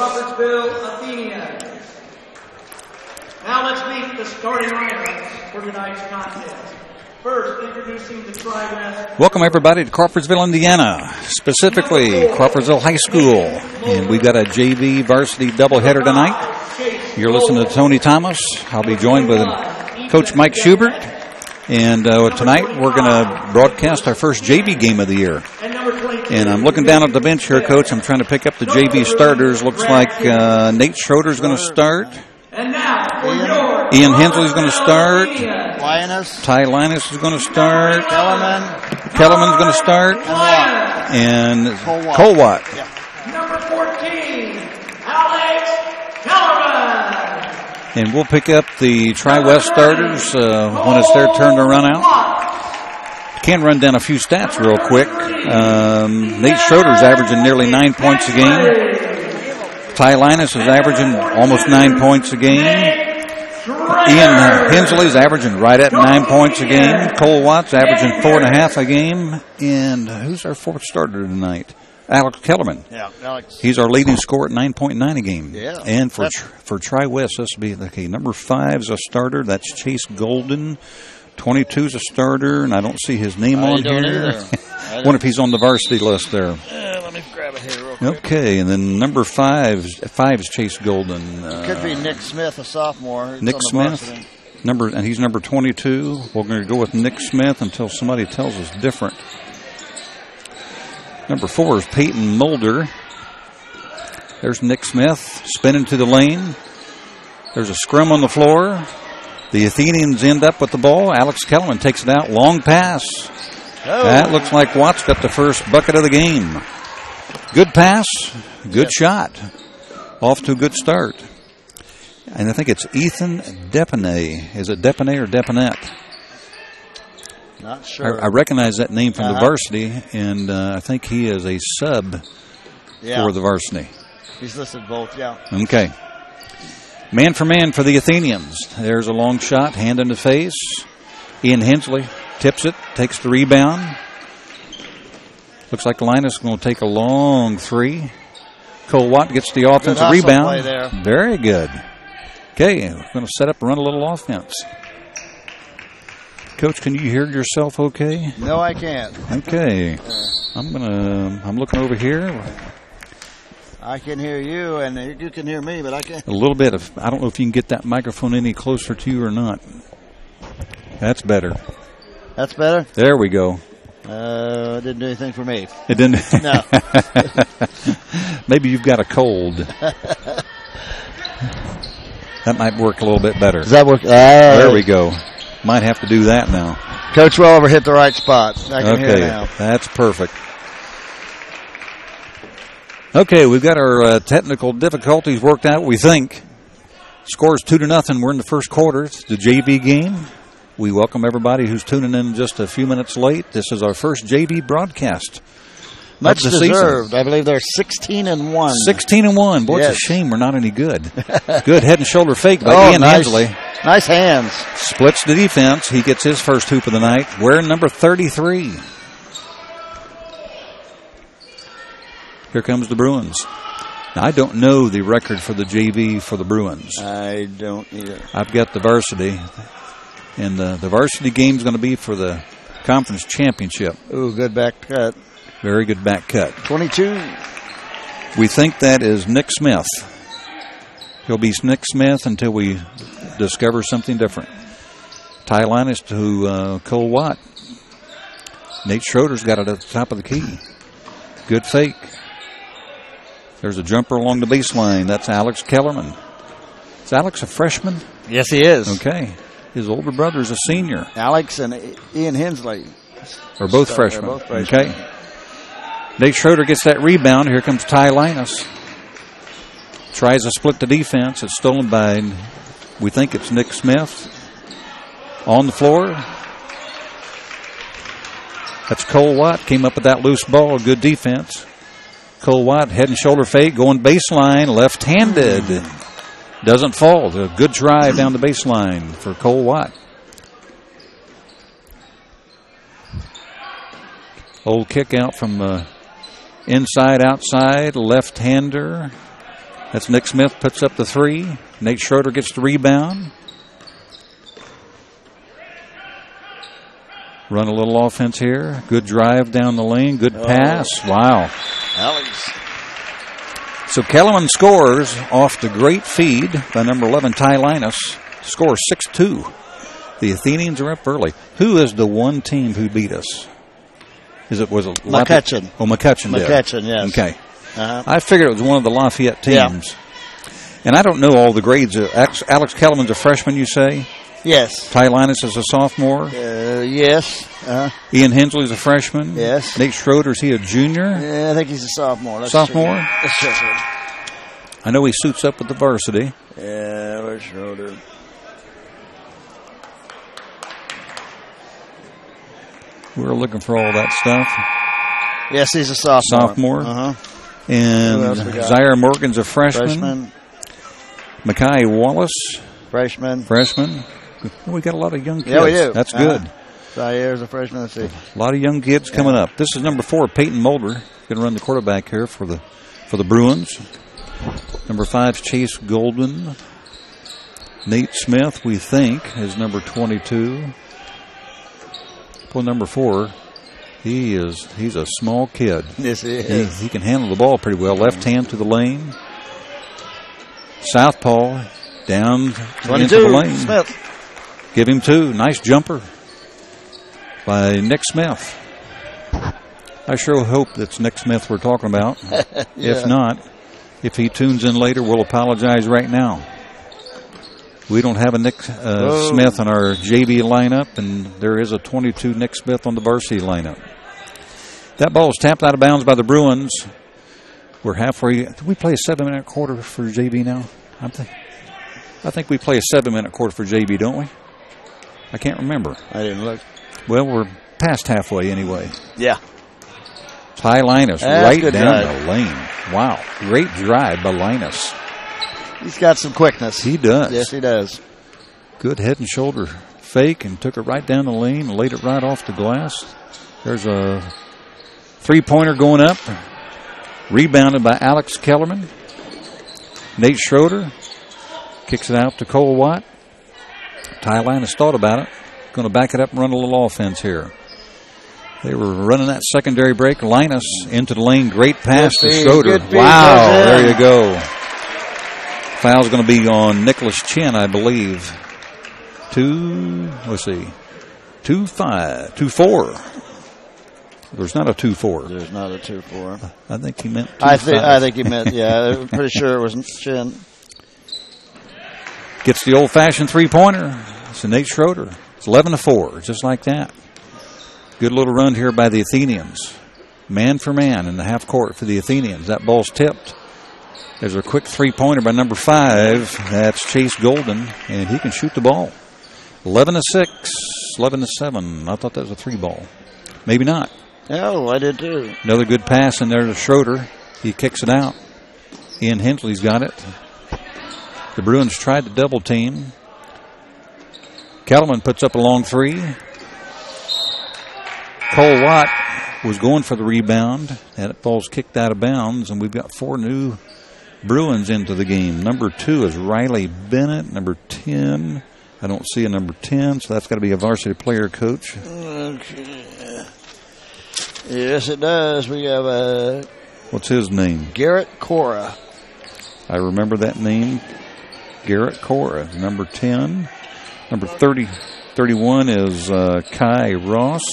Crawfordsville Athenians. Now let's meet the starting lineups for tonight's contest. First, introducing the Tri-West. Welcome everybody to Crawfordsville, Indiana, specifically Crawfordsville High School. And we've got a JV varsity doubleheader tonight. You're listening to Tony Thomas. I'll be joined with Coach Mike Schubert. And tonight we're going to broadcast our first JV game of the year. And I'm looking down at the bench here, Coach. I'm trying to pick up the JV starters. Looks like Nate Schroeder's going to start. Ian Hensley's going to start. Ty Linus is going to start. Kellerman's going to start. And Colwatt. Number 14, Alex Kellerman. And we'll pick up the Tri-West starters when it's their turn to run out. Can run down a few stats real quick. Nate Schroeder's averaging nearly 9 points a game. Ty Linus is averaging almost 9 points a game. Ian Hensley's averaging right at 9 points a game. Cole Watts averaging 4.5 a game. And who's our fourth starter tonight? Alex Kellerman. Yeah, Alex. He's our leading scorer at 9.9 a game. Yeah. And for Tri-West, this will be okay. Number 5 is a starter. That's Chase Golden. 22 is a starter, and I don't see his name on here. I wonder if he's on the varsity list there. Let me grab it here real quick. Okay, and then number 5 is Chase Golden. Could be Nick Smith, a sophomore. Nick Smith, and he's number 22. We're going to go with Nick Smith until somebody tells us different. Number 4 is Peyton Mulder. There's Nick Smith spinning to the lane. There's a scrum on the floor. The Athenians end up with the ball. Alex Kellerman takes it out. Long pass. Oh. That looks like Watts got the first bucket of the game. Good pass. Good shot. Off to a good start. And I think it's Ethan Depanay. Is it Depanay or Depanette? Not sure. I recognize that name from the varsity, and I think he is a sub for the varsity. He's listed both, yeah. Okay. Man for man for the Athenians. There's a long shot, hand in the face. Ian Hensley tips it, takes the rebound. Looks like Linus is going to take a long three. Cole Watt gets the offensive rebound. Play there. Very good. Okay, we're going to set up and run a little offense. Coach, can you hear yourself okay? No, I can't. Okay. I'm looking over here. I can hear you, and you can hear me, but I can't. A little bit of, I don't know if you can get that microphone any closer to you or not. That's better. That's better? There we go. It didn't do anything for me. It didn't? No. Maybe you've got a cold. That might work a little bit better. Does that work? There we go. Might have to do that now. Coach Welliver hit the right spot. I can hear now. That's perfect. Okay, we've got our technical difficulties worked out, we think. Score's 2-0. We're in the first quarter. It's the JV game. We welcome everybody who's tuning in just a few minutes late. This is our first JV broadcast. Much of the deserved. Season. I believe they're 16-1. 16-1. Boy, yes. It's a shame we're not any good. Good head and shoulder fake by Ian Hensley. Nice hands. Splits the defense. He gets his first hoop of the night. Wearing number 33. Here comes the Bruins. Now, I don't know the record for the JV for the Bruins. I don't either. I've got the varsity. And the varsity game is going to be for the conference championship. Ooh, good back cut. Very good back cut. 22. We think that is Nick Smith. He'll be Nick Smith until we discover something different. Ty Linus to Cole Watt. Nate Schroeder's got it at the top of the key. Good fake. There's a jumper along the baseline. That's Alex Kellerman. Is Alex a freshman? Yes, he is. Okay. His older brother's a senior. Alex and Ian Hensley are both freshmen. Okay. Nate Schroeder gets that rebound. Here comes Ty Linus. Tries to split the defense. It's stolen by, we think it's Nick Smith. On the floor. That's Cole Watt. Came up with that loose ball. Good defense. Cole Watt, head and shoulder fake, going baseline, left-handed. Doesn't fall. A good drive down the baseline for Cole Watt. Old kick out from inside, outside, left-hander. That's Nick Smith puts up the 3. Nate Schroeder gets the rebound. Run a little offense here. Good drive down the lane. Good pass. Wow. Alex. So Kellerman scores off the great feed by number 11, Ty Linus. Score 6-2. The Athenians are up early. Who is the one team who beat us? Was it McCutcheon? Oh, McCutcheon did. McCutcheon, yes. Okay. Uh-huh. I figured it was one of the Lafayette teams. Yeah. And I don't know all the grades. Alex Kellerman's a freshman, you say? Yes. Ty Linus is a sophomore? Yes. Ian Hensley's a freshman? Yes. Nate Schroeder, is he a junior? Yeah, I think he's a sophomore. Sophomore? Let's check it. I know he suits up with the varsity. Yeah, where's Schroeder? We were looking for all that stuff. Yes, he's a sophomore. Uh-huh. And Zaire Morgan's a freshman. Mackay Wallace. Freshman. Well, we got a lot of young kids. Yeah, we do. That's good. Zaire's a freshman. Let's see. A lot of young kids coming up. This is number 4, Peyton Mulder. Going to run the quarterback here for the Bruins. Number 5, Chase Golden. Nate Smith, we think, is number 22. Well, number 4, he's a small kid. Yes, he is. He can handle the ball pretty well. Left hand to the lane. Southpaw down 22, into the lane. Smith. Give him 2. Nice jumper by Nick Smith. I sure hope that's Nick Smith we're talking about. Yeah. If not, if he tunes in later, we'll apologize right now. We don't have a Nick Smith in our JV lineup, and there is a 22 Nick Smith on the varsity lineup. That ball is tapped out of bounds by the Bruins. We're halfway. Do we play a 7-minute quarter for JV now? I think we play a 7-minute quarter for JV, don't we? I can't remember. I didn't look. Well, we're past halfway anyway. Yeah. Ty Linus right down drive. the lane. Wow. Great drive by Linus. He's got some quickness. He does. Yes, he does. Good head and shoulder fake and took it right down the lane and laid it right off the glass. There's a 3-pointer going up. Rebounded by Alex Kellerman. Nate Schroeder kicks it out to Cole Watt. Ty Linus thought about it. Going to back it up and run a little offense here. They were running that secondary break. Linus into the lane. Great pass to Schroeder. Wow, there you go. Foul's going to be on Nicholas Chin, I believe. 2-4. There's not a 2-4. There's not a 2-4. I think he meant 2-5. I think he meant, yeah. I'm pretty sure it was Chin. Gets the old-fashioned 3-pointer. It's Nate Schroeder. It's 11-4, just like that. Good little run here by the Athenians. Man for man in the half court for the Athenians. That ball's tipped. There's a quick 3-pointer by number 5. That's Chase Golden, and he can shoot the ball. 11-6, 11-7. I thought that was a 3-ball. Maybe not. Oh, I did too. Another good pass in there to Schroeder. He kicks it out. Ian Hensley's got it. The Bruins tried to double team. Kellerman puts up a long 3. Cole Watt was going for the rebound. That ball's kicked out of bounds, and we've got 4 new Bruins into the game. Number 2 is Riley Bennett. Number 10, I don't see a number 10, so that's got to be a varsity player, Coach. Okay. Yes, it does. We have what's his name? Garrett Cora. I remember that name. Garrett Cora, number 10. Number 31 is Kai Ross.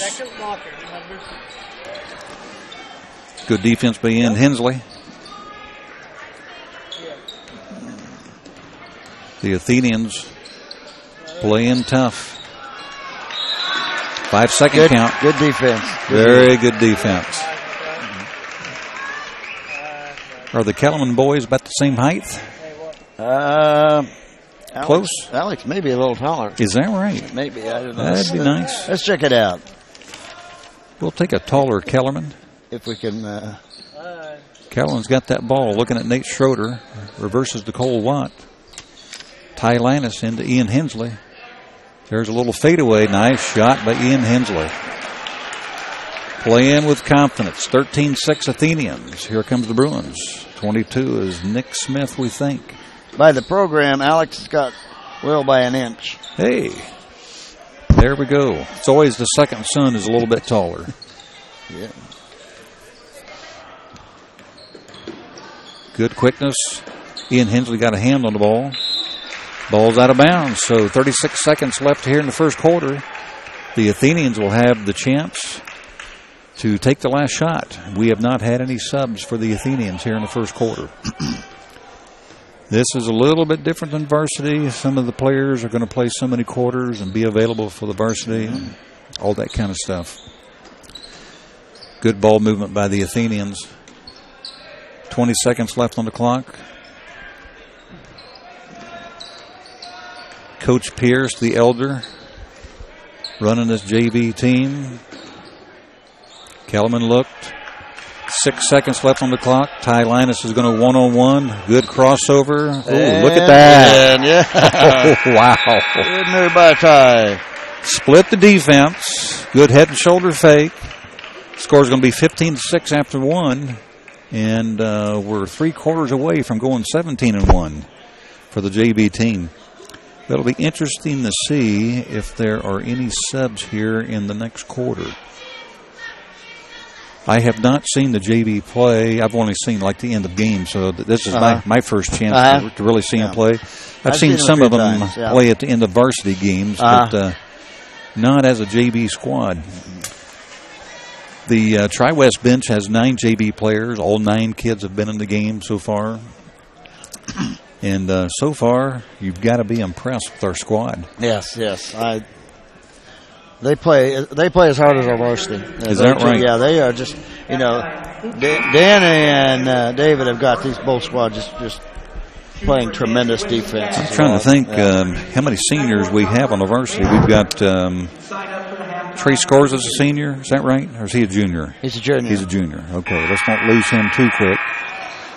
Good defense by Ian Hensley. The Athenians playing tough. 5-second count. Good defense. Very good defense. Are the Kellerman boys about the same height? Close? Alex may be a little taller. Is that right? Maybe. I don't know. That'd be nice. Let's check it out. We'll take a taller Kellerman. If we can. Kellerman's got that ball looking at Nate Schroeder. Reverses to Cole Watt. Ty Linus into Ian Hensley. There's a little fadeaway. Nice shot by Ian Hensley. playing with confidence. 13-6 Athenians. Here comes the Bruins. 22 is Nick Smith, we think. By the program, Alex has got Will by an inch. Hey, there we go. It's always the second son is a little bit taller. Yeah. Good quickness. Ian Hensley got a hand on the ball. Ball's out of bounds, so 36 seconds left here in the first quarter. The Athenians will have the chance to take the last shot. We have not had any subs for the Athenians here in the first quarter. This is a little bit different than varsity. Some of the players are going to play so many quarters and be available for the varsity, and all that kind of stuff. Good ball movement by the Athenians. 20 seconds left on the clock. Coach Pierce, the elder, running this JV team. Kellerman looked. 6 seconds left on the clock. Ty Linus is going to one-on-one. Good crossover. Ooh, look at that. Yeah. Oh, wow. Good move by Ty. Split the defense. Good head and shoulder fake. Score's going to be 15-6 after one. And we're 3 quarters away from going 17-1 for the JV team. It'll be interesting to see if there are any subs here in the next quarter. I have not seen the JV play. I've only seen like the end of games, so this is my first chance to really see them play. I've seen some of them play at the end of varsity games, but not as a JV squad. The Tri-West bench has 9 JV players. All 9 kids have been in the game so far. And so far, you've got to be impressed with our squad. Yes. They play as hard as our varsity. Is that right? Yeah, they are just, Danny and David have got these both squads just playing tremendous defense. I'm trying to think how many seniors we have on the varsity. We've got Trey Scores as a senior. Is that right? Or is he a junior? He's a junior. He's a junior. Okay, let's not lose him too quick.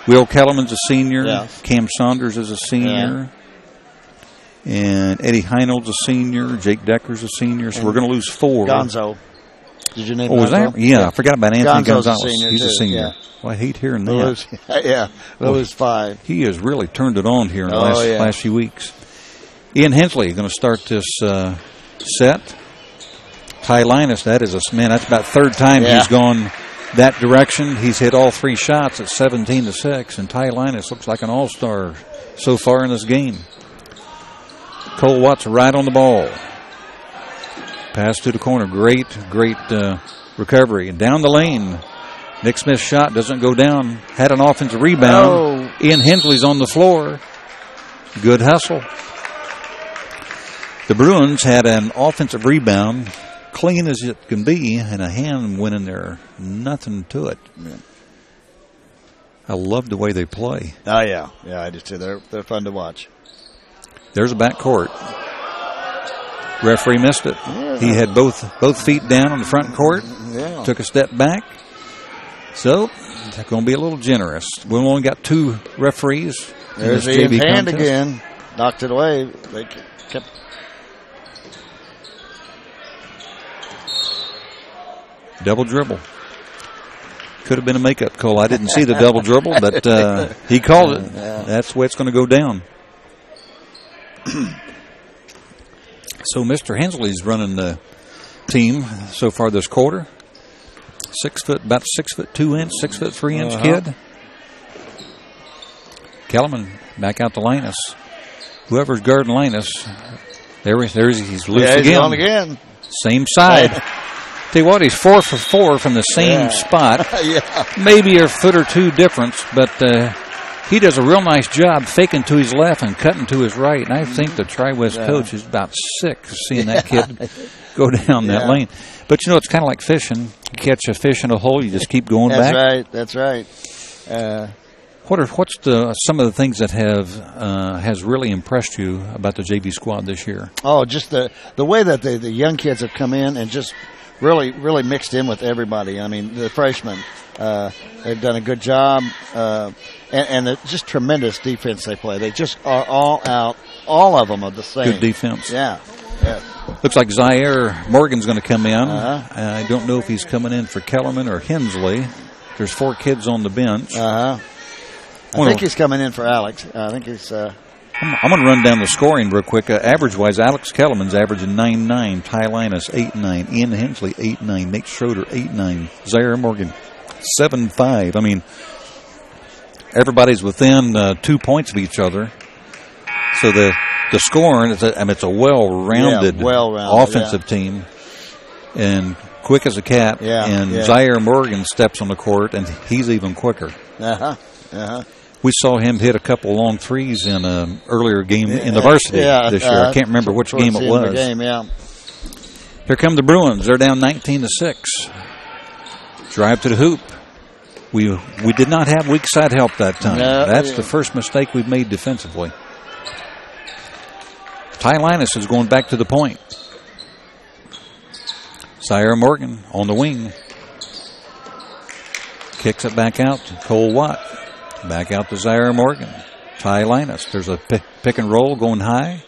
Will Kellerman's a senior. Yeah. Cam Saunders is a senior. Yeah. And Eddie Heinol's a senior. Jake Decker's a senior. So we're going to lose 4. Gonzo. Did you name Gonzo? That? Yeah, I forgot about Anthony Gonzalez. He's a senior. Yeah. Well, I hate hearing that. We'll lose 5. He has really turned it on here in the last few weeks. Ian Hensley going to start this set. Ty Linus, that's about third time he's gone that direction. He's hit all 3 shots at 17-6, and Ty Linus looks like an all-star so far in this game. Cole Watts right on the ball. Pass to the corner. Great recovery. And down the lane. Nick Smith's shot doesn't go down. Had an offensive rebound. Ian Hensley's on the floor. Good hustle. The Bruins had an offensive rebound, clean as it can be, and a hand went in there. Nothing to it. Yeah. I love the way they play. Oh, yeah. Yeah, I do too. They're fun to watch. There's a backcourt. Referee missed it. Yeah. He had both feet down on the front court. Yeah. Took a step back. So, they're going to be a little generous. We've only got 2 referees. There's the JV hand contest. Again. Knocked it away. They kept. Double dribble. Could have been a makeup call. I didn't see the double dribble, but he called it. Yeah. That's the way it's going to go down. So Mr. Hensley's running the team so far this quarter. About 6'2", 6'3" kid. Kellerman back out to Linus. Whoever's guarding Linus, he's loose again. He's on again. Same side. Tell you what, he's 4 for 4 from the same spot. Maybe a foot or 2 difference, but he does a real nice job faking to his left and cutting to his right. And I think the Tri-West coach is about sick of seeing that kid go down that lane. But, it's kind of like fishing. You catch a fish in a hole, you just keep going back. That's right. What's some of the things that has really impressed you about the JV squad this year? Oh, just the way that the young kids have come in and just really mixed in with everybody. I mean, the freshmen, they've done a good job, and just tremendous defense they play. They just are all out. All of them are the same. Good defense. Yeah. Looks like Zaire Morgan's going to come in. I don't know if he's coming in for Kellerman or Hensley. There's 4 kids on the bench. I think he's coming in for Alex. I think he's... I'm going to run down the scoring real quick. Average-wise, Alex Kellerman's averaging 9.9. Ty Linus, 8.9. Ian Hensley, 8.9. Nate Schroeder, 8.9. Zaire Morgan, 7.5. I mean, everybody's within 2 points of each other. So the scoring, it's a well-rounded offensive team. And quick as a cat. And Zaire Morgan steps on the court, and he's even quicker. We saw him hit a couple long threes in an earlier game in the varsity this year. I can't remember which game it was. Here come the Bruins. They're down 19-6. Drive to the hoop. We did not have weak side help that time. That's the first mistake we've made defensively. Ty Linus is going back to the point. Zaire Morgan on the wing. Kicks it back out to Cole Watt. Back out to Zaire Morgan. Ty Linus. There's a pick and roll going high.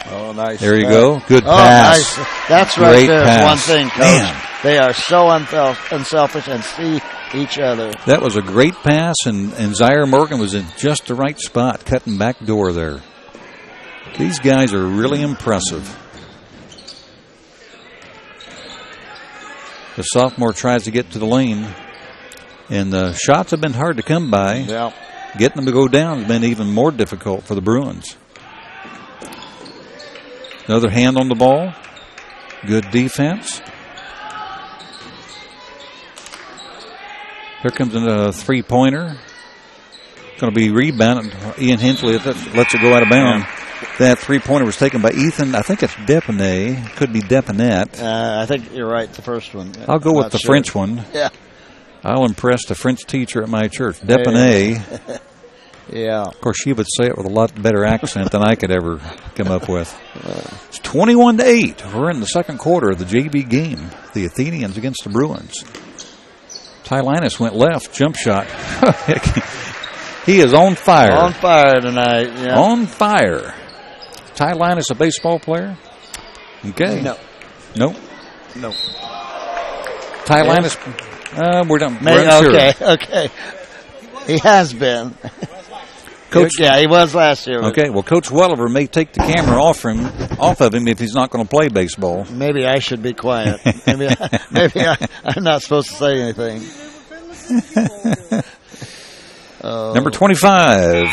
Oh, nice. There you go. Good pass. Nice. That's right. Great there. Pass. One thing, Coach. Man. They are so unselfish and see each other. That was a great pass, and Zaire Morgan was in just the right spot, cutting back door there. These guys are really impressive. The sophomore tries to get to the lane. And the shots have been hard to come by. Yeah. Getting them to go down has been even more difficult for the Bruins. Another hand on the ball. Good defense. Here comes a three-pointer. Going to be rebounded. Ian Hensley lets it go out of bounds. That three-pointer was taken by Ethan. I think it's Depanay. Could be Depanet. I think you're right, the first one. I'll go with the French one. Yeah. I'll impress the French teacher at my church, Depanay. Yeah. Of course, she would say it with a lot better accent than I could ever come up with. It's 21-8. We're in the second quarter of the JV game. The Athenians against the Bruins. Ty Linus went left, jump shot. He is on fire. On fire tonight. Yeah. On fire. Ty Linus, a baseball player? Okay. No. Nope. No. Ty Linus... we're done. We're unsure. Okay. He has been. Coach, he was last year. Okay, well, Coach Welliver may take the camera off of him if he's not going to play baseball. Maybe I should be quiet. Maybe I'm not supposed to say anything. Number 25.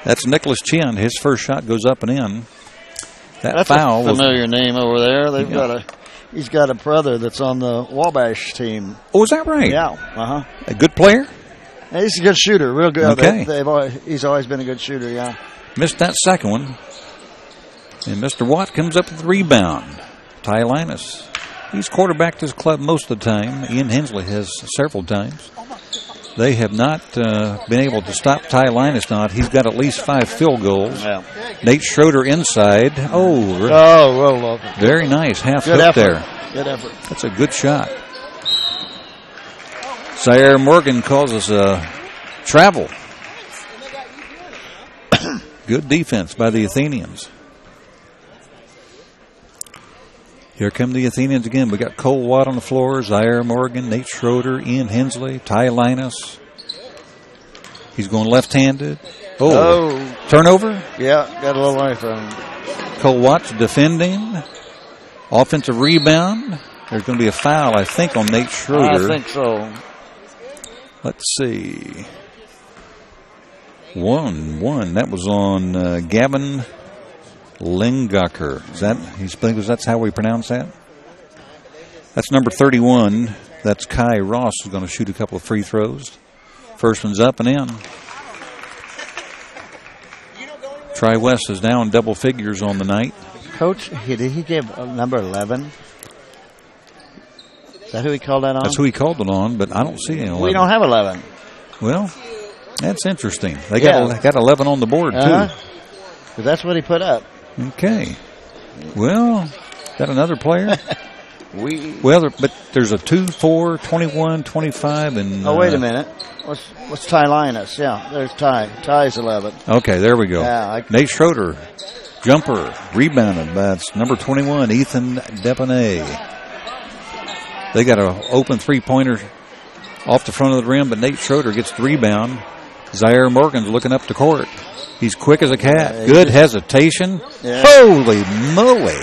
That's Nicholas Chin. His first shot goes up and in. That's foul a familiar name over there. He's got a brother that's on the Wabash team. Oh, is that right? Yeah. A good player? He's a good shooter, real good. Okay. He's always been a good shooter, yeah. Missed that second one. And Mr. Watt comes up with the rebound. Ty Linus. He's quarterbacked his club most of the time. Ian Hensley has several times. They have not been able to stop Ty Linus now. He's got at least 5 field goals. Yeah. Nate Schroeder inside. Roll over. Very nice. Half hook there. Good effort. That's a good shot. Zaire Morgan calls us a travel. Good defense by the Athenians. Here come the Athenians again. We got Cole Watt on the floor, Zaire Morgan, Nate Schroeder, Ian Hensley, Ty Linus. He's going left-handed. Turnover? Yeah, got a little knife on him. Cole Watt's defending. Offensive rebound. There's going to be a foul, I think, on Nate Schroeder. I think so. Let's see. 1-1. That was on Gavin Lingacher. That's how we pronounce that? That's number 31. That's Kai Ross who's going to shoot a couple of free throws. First one's up and in. Tri-West is now in double figures on the night. Coach, did he give number 11? Is that who he called that on? That's who he called it on, but I don't see any 11. We don't have 11. Well, that's interesting. They got 11 on the board, too. Because that's what he put up. Okay. Well, got another player? But there's a 2, 4, 21, 25, and... wait a minute. What's Ty Linus? Yeah, there's Ty. Ty's 11. Okay, there we go. Yeah, Nate Schroeder Jumper rebounded by number 21, Ethan Depanay. They got an open three-pointer off the front of the rim, but Nate Schroeder gets the rebound. Zaire Morgan's looking up the court. He's quick as a cat. Good hesitation. Yeah. Holy moly.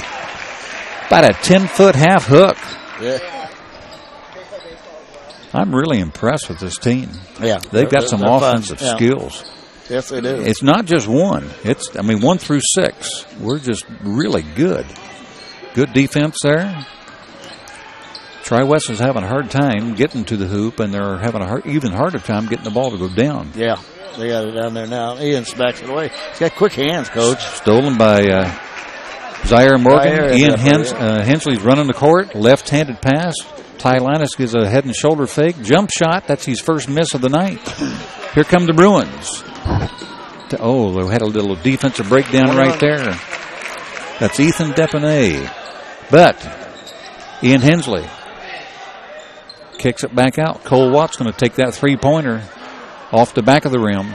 About a 10-foot half hook. Yeah. I'm really impressed with this team. Yeah. They've got some offensive skills. Yes, they do. It's not just one. 1 through 6. We're just really good. Good defense there. Tri-West is having a hard time getting to the hoop, and they're having even harder time getting the ball to go down. Yeah, they got it down there now. Ian smacks it away. He's got quick hands, Coach. Stolen by Zaire Morgan. Ian Hensley's running the court. Left-handed pass. Ty Linus gives a head and shoulder fake. Jump shot. That's his first miss of the night. Here come the Bruins. Oh, they had a little defensive breakdown right there. That's Ethan Depanay. But Ian Hensley kicks it back out. Cole Watt's going to take that three-pointer off the back of the rim.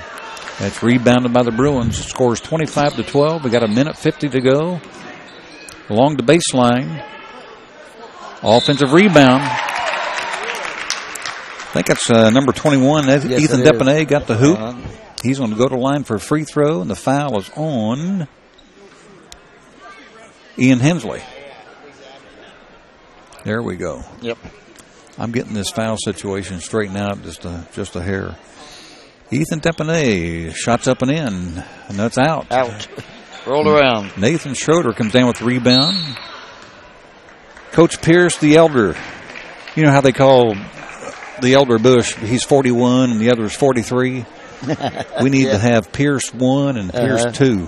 That's rebounded by the Bruins. Scores 25-12. We got 1:50 to go. Along the baseline. Offensive rebound. I think that's number 21. Yes, Ethan Depanay got the hoop. He's going to go to the line for a free throw, and the foul is on Ian Hensley. There we go. Yep. I'm getting this foul situation straightened out just a hair. Ethan Depanay shots up and in, and that's out. Out. Rolled around. Nathan Schroeder comes down with the rebound. Coach Pierce, the elder. You know how they call the elder Bush, he's 41 and the other is 43? We need to have Pierce 1 and Pierce 2.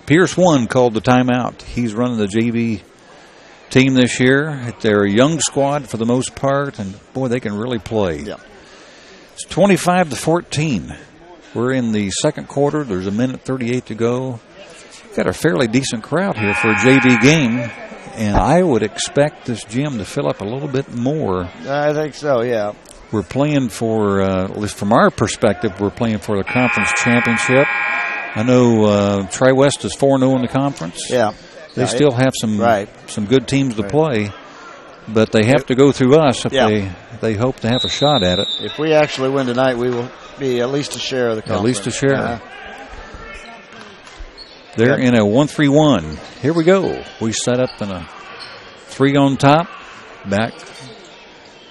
Pierce 1 called the timeout. He's running the JV team this year. They're a young squad for the most part, and boy, they can really play. Yeah. It's 25-14. We're in the second quarter. There's 1:38 to go. Got a fairly decent crowd here for a JV game, and I would expect this gym to fill up a little bit more. I think so, yeah. We're playing for, at least from our perspective, we're playing for the conference championship. I know Tri-West is 4-0 in the conference. Yeah. They still have some good teams to play, but they have to go through us if they hope to have a shot at it. If we actually win tonight, we will be at least a share of the conference. At least a share. They're in a 1-3-1. Here we go. We set up in a 3 on top. Back.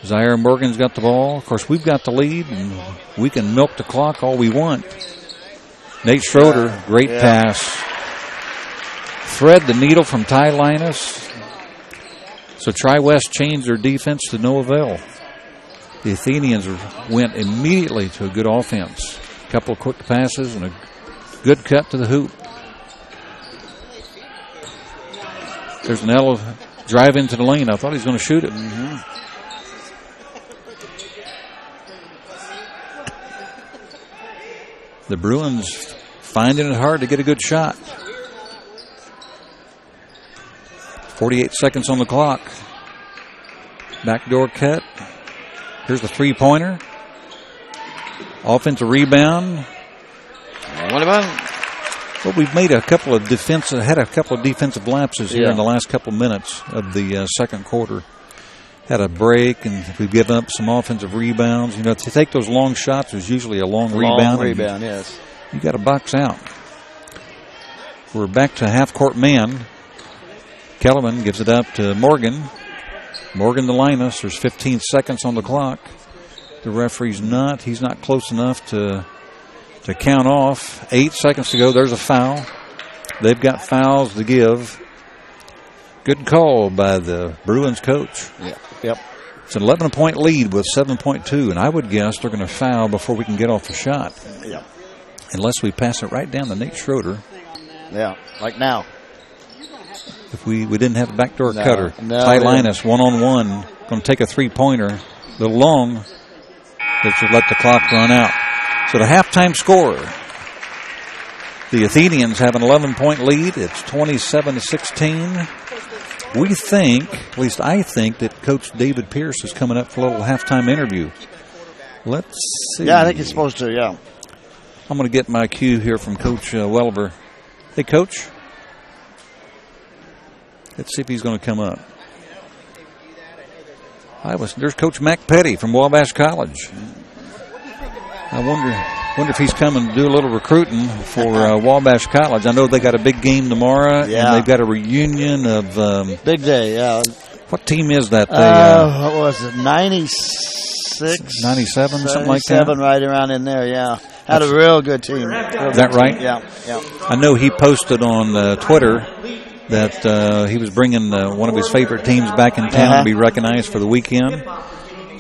Zaire Morgan's got the ball. Of course, we've got the lead, and we can milk the clock all we want. Nate Schroeder, great pass. Thread the needle from Ty Linus. So Tri-West changed their defense to no avail. The Athenians went immediately to a good offense. A couple of quick passes and a good cut to the hoop. There's an drive into the lane. I thought he was going to shoot it. Mm-hmm. The Bruins finding it hard to get a good shot. 48 seconds on the clock. Backdoor cut. Here's the three-pointer. Offensive rebound. What about? Well, we've made a couple of defensive lapses here in the last couple of minutes of the second quarter. Had a break, and we've given up some offensive rebounds. You know, to take those long shots, there's usually a long rebound. Yes. You got to box out. We're back to half-court man. Kellerman gives it up to Morgan. Morgan to Linus. There's 15 seconds on the clock. The referee's he's not close enough to count off. 8 seconds to go. There's a foul. They've got fouls to give. Good call by the Bruins coach. Yeah. Yep. It's an 11-point lead with 7.2, and I would guess they're going to foul before we can get off the shot. Yeah. Unless we pass it right down to Nate Schroeder. Yeah, like now. If we didn't have a backdoor cutter. Ty Linus, one-on-one, going to take a three-pointer. A little long. They should let the clock run out. So the halftime score, the Athenians have an 11-point lead. It's 27-16. We think, at least I think, that Coach David Pierce is coming up for a little halftime interview. Let's see. Yeah, I think he's supposed to, yeah. I'm going to get my cue here from Coach Welliver. Hey, Coach. Let's see if he's going to come up. There's Coach Mac Petty from Wabash College. I wonder if he's coming to do a little recruiting for Wabash College. I know they got a big game tomorrow, and they've got a reunion of big day. Yeah. What team is that? What was it? 96, 97, something like that. 97, right around in there. Yeah, had a real good team. Is that right? Yeah. I know he posted on Twitter that he was bringing one of his favorite teams back in town to be recognized for the weekend.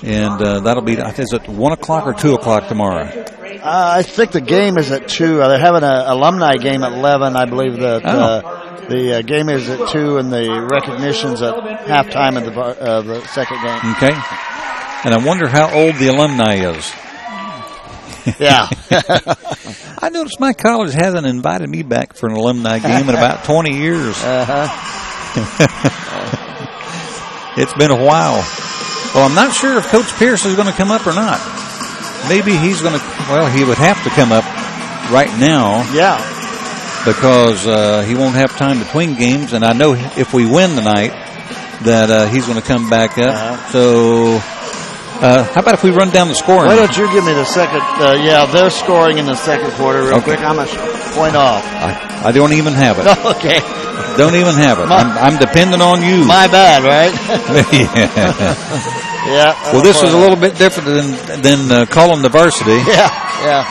And that'll be, is it 1 o'clock or 2 o'clock tomorrow? I think the game is at 2. They're having an alumni game at 11. I believe that the game is at 2 and the recognition's at halftime of the second game. Okay. And I wonder how old the alumni is. Yeah. I noticed my college hasn't invited me back for an alumni game in about 20 years. It's been a while. Well, I'm not sure if Coach Pierce is going to come up or not. Maybe he's going to, he would have to come up right now. Yeah. Because he won't have time between games. And I know if we win tonight that he's going to come back up. So how about if we run down the scoring? Why don't you give me the second? They're scoring in the second quarter real quick. How much point off? I don't even have it. Okay. Don't even have it. I'm dependent on you. My bad, right? Yeah. Well, this is a little bit different than calling the varsity. Yeah.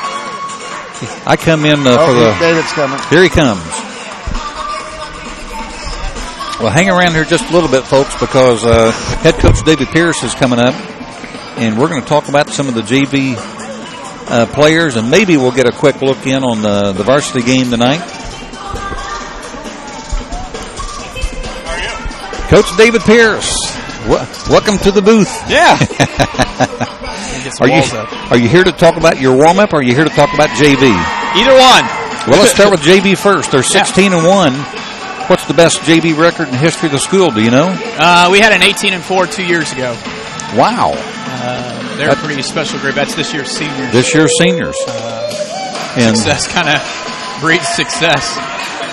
I come in for the. David's coming. Here he comes. Well, hang around here just a little bit, folks, because head coach David Pierce is coming up, and we're going to talk about some of the JV players, and maybe we'll get a quick look in on the varsity game tonight. Coach David Pierce, welcome to the booth. Yeah. Are you here to talk about your warm-up, or are you here to talk about JV? Either one. Well, let's start with JV first. They're 16-1. What's the best JV record in the history of the school? Do you know? We had an 18-4 2 years ago. Wow. They're a pretty special group. That's this year's seniors. And success kind of breeds success.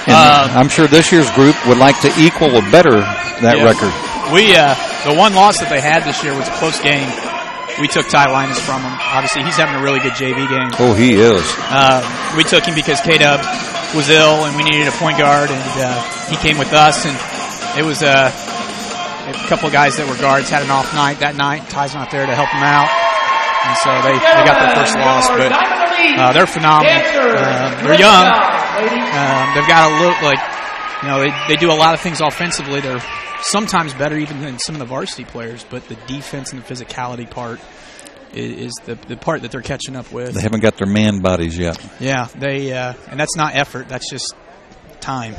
I'm sure this year's group would like to equal or better that record. The one loss that they had this year was a close game. We took Ty Linus from him. Obviously, he's having a really good JV game. Oh, he is. We took him because K-Dub was ill, and we needed a point guard, and he came with us, and it was a couple of guys that were guards had an off night that night. Ty's not there to help them out, and so they got their first loss, but they're phenomenal. They're young. They've got a look like, they do a lot of things offensively. They're sometimes better even than some of the varsity players, but the defense and the physicality part is the part that they're catching up with. They haven't got their man bodies yet. Yeah, and that's not effort. That's just time.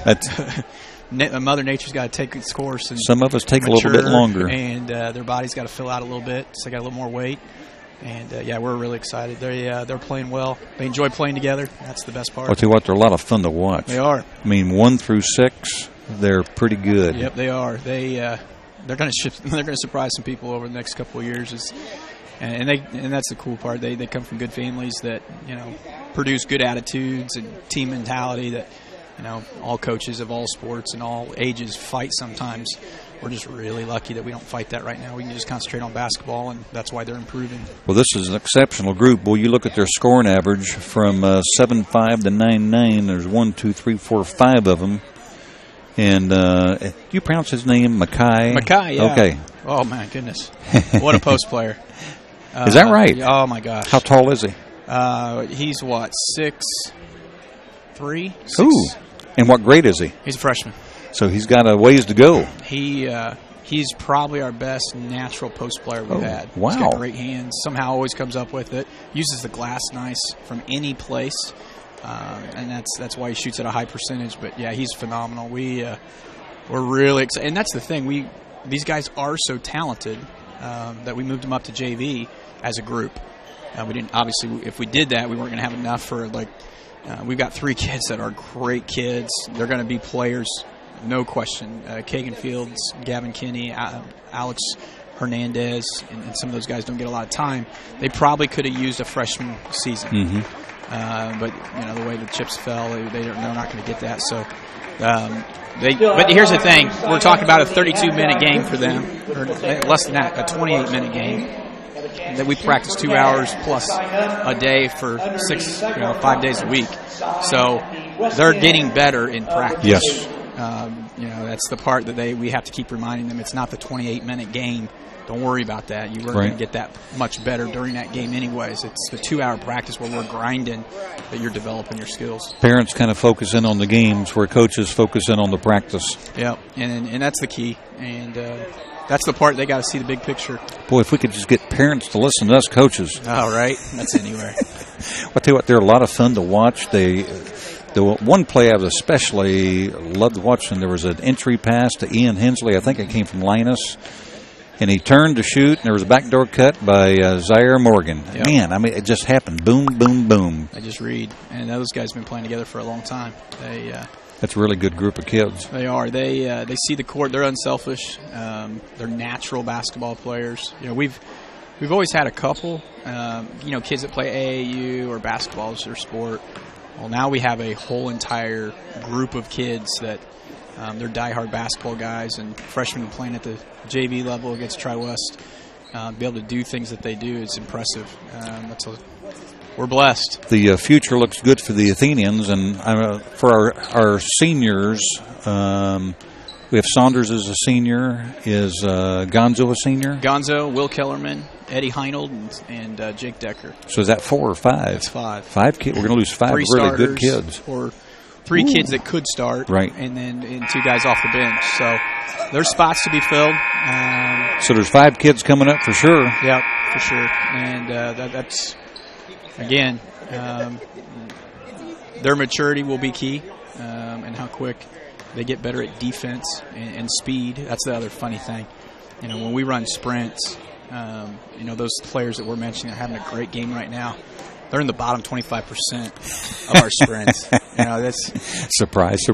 Mother Nature's got to take its course. And some of us take a little bit longer. And their body's got to fill out a little bit, so they got a little more weight. And, we're really excited. They're playing well. They enjoy playing together. That's the best part. I'll tell you what, they're a lot of fun to watch. They are. I mean, 1 through 6, they're pretty good. Yep, they are. They're going to surprise some people over the next couple of years. And that's the cool part. They come from good families that produce good attitudes and team mentality that all coaches of all sports and all ages fight sometimes. We're just really lucky that we don't fight that right now. We can just concentrate on basketball, and that's why they're improving. Well, this is an exceptional group. Well, you look at their scoring average from 7.5 to 9.9. There's 1, 2, 3, 4, 5 of them. And do you pronounce his name Mackay? Mackay, yeah. Okay. Oh, my goodness. What a post player. Is that right? Oh, my gosh. How tall is he? He's, 6'3"? Ooh. And what grade is he? He's a freshman. So he's got a ways to go. He's probably our best natural post player we've had. Wow. He's got great hands. Somehow always comes up with it. Uses the glass nice from any place. And that's why he shoots at a high percentage. But, yeah, he's phenomenal. We're really excited. And that's the thing. These guys are so talented that we moved them up to JV as a group. We didn't, obviously, if we did that, we weren't going to have enough for, we've got 3 kids that are great kids. They're going to be players, no question. Kagan Fields, Gavin Kinney, Alex Hernandez, and some of those guys don't get a lot of time. They probably could have used a freshman season. Mm-hmm. But the way the chips fell, they're not going to get that. So, but here's the thing: we're talking about a 32-minute game for them, or less than that, a 28-minute game. That we practice 2 hours plus a day for 5 days a week. So they're getting better in practice. Yes. That's the part that we have to keep reminding them. It's not the 28-minute game. Don't worry about that. You weren't going to get that much better during that game anyways. It's the 2-hour practice where we're grinding that you're developing your skills. Parents kind of focus in on the games where coaches focus in on the practice. Yep, and that's the key. And that's the part they got to see the big picture. Boy, if we could just get parents to listen to us coaches. Oh, right. That's anywhere. I'll tell you what, they're a lot of fun to watch. The one play I was especially loved watching, there was an entry pass to Ian Hensley. I think it came from Linus. And he turned to shoot, and there was a backdoor cut by Zaire Morgan. Yep. Man, I mean, it just happened. Boom, boom, boom. I just read. And those guys have been playing together for a long time. That's a really good group of kids. They are. They see the court. They're unselfish. They're natural basketball players. We've always had a couple, kids that play AAU or basketball is their sport. Well, now we have a whole entire group of kids that they're diehard basketball guys, and freshmen playing at the JV level against Tri-West, be able to do things that they do, it's impressive. We're blessed. The future looks good for the Athenians, and for our seniors, we have Saunders as a senior. Is Gonzo a senior? Gonzo, Will Kellerman, Eddie Heinold, and Jake Decker. So is that 4 or 5? It's 5. 5 kids. We're going to lose 5 really good kids. Or 3 kids that could start, right? And then 2 guys off the bench. So there's spots to be filled. So there's 5 kids coming up for sure. Yep, for sure. And that's, again, their maturity will be key, and how quick they get better at defense and speed. That's the other funny thing. When we run sprints, those players that we're mentioning are having a great game right now. They're in the bottom 25% of our sprints. That's surprise.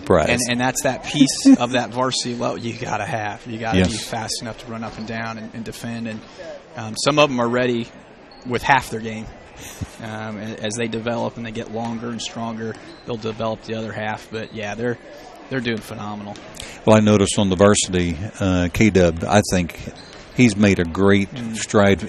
And that's that piece of that varsity level you got to have. You got to be fast enough to run up and down and defend. And some of them are ready with half their game. As they develop and they get longer and stronger, they'll develop the other half. But yeah, they're doing phenomenal. Well, I noticed on the varsity, K-Dub, I think he's made a great stride.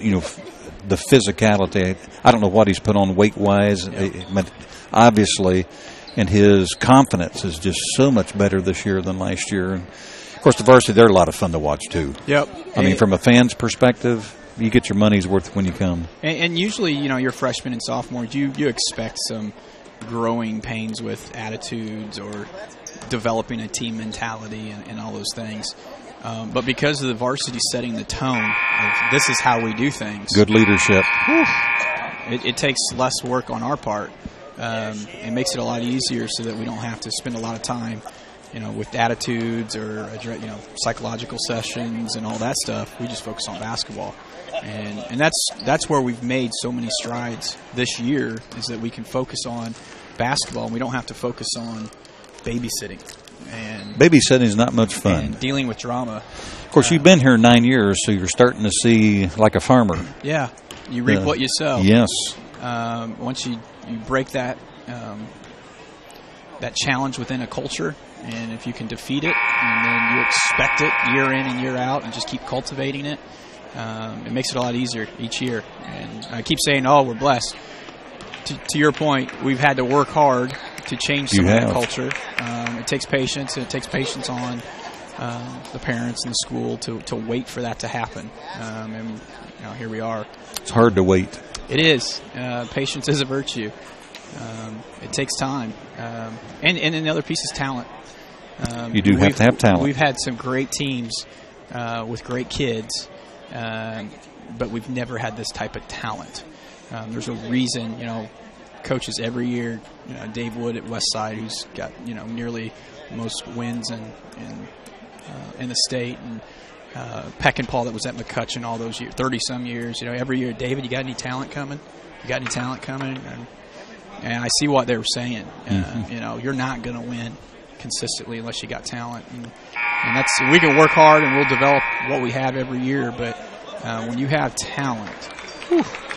The physicality, I don't know what he's put on weight-wise, but obviously, and his confidence is just so much better this year than last year. And, of course, the varsity, they're a lot of fun to watch, too. Yep. I mean, from a fan's perspective, you get your money's worth when you come. And usually, your freshmen and sophomores, you expect some growing pains with attitudes or developing a team mentality and all those things. But because of the varsity setting the tone of this is how we do things. Good leadership. It takes less work on our part. It makes it a lot easier so that we don't have to spend a lot of time, with attitudes or, psychological sessions and all that stuff. We just focus on basketball. And that's where we've made so many strides this year, is that we can focus on basketball and we don't have to focus on babysitting. And babysitting is not much fun. And dealing with drama. Of course, you've been here 9 years, so you're starting to see like a farmer. Yeah, you reap what you sow. Yes. Once you break that challenge within a culture, and if you can defeat it, and then you expect it year in and year out, and just keep cultivating it, it makes it a lot easier each year. And I keep saying, we're blessed. To your point, we've had to work hard to change some of that culture. It takes patience, and it takes patience on the parents and the school to wait for that to happen. And here we are. It's hard to wait. It is. Patience is a virtue. It takes time. And the other piece is talent. You do have to have talent. We've had some great teams with great kids, but we've never had this type of talent. There's a reason, coaches every year, Dave Wood at Westside, who's got, nearly most wins in the state, and Peckinpah that was at McCutcheon all those years, 30-some years. Every year, David, you got any talent coming? And I see what they were saying. You're not going to win consistently unless you got talent. And that's, we can work hard and we'll develop what we have every year, but when you have talent,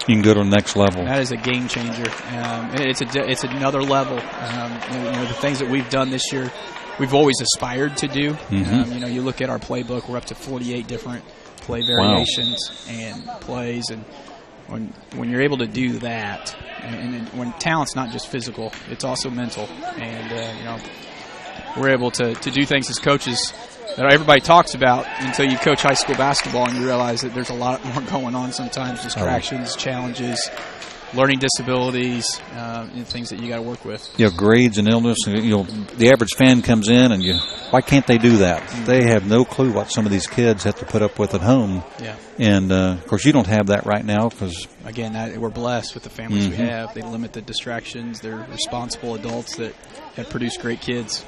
You can go to the next level. That is a game changer. It's another level. The things that we've done this year, we've always aspired to do. You look at our playbook, we're up to 48 different play variations and plays, and when you're able to do that, and when talent's not just physical, it's also mental, and we're able to do things as coaches that everybody talks about until you coach high school basketball and you realize that there's a lot more going on sometimes, distractions, challenges, learning disabilities, and things that you got to work with. Grades and illness. The average fan comes in and why can't they do that? They have no clue what some of these kids have to put up with at home. Yeah. And, of course, you don't have that right now because... Again, we're blessed with the families we have. They limit the distractions. They're responsible adults that have produced great kids.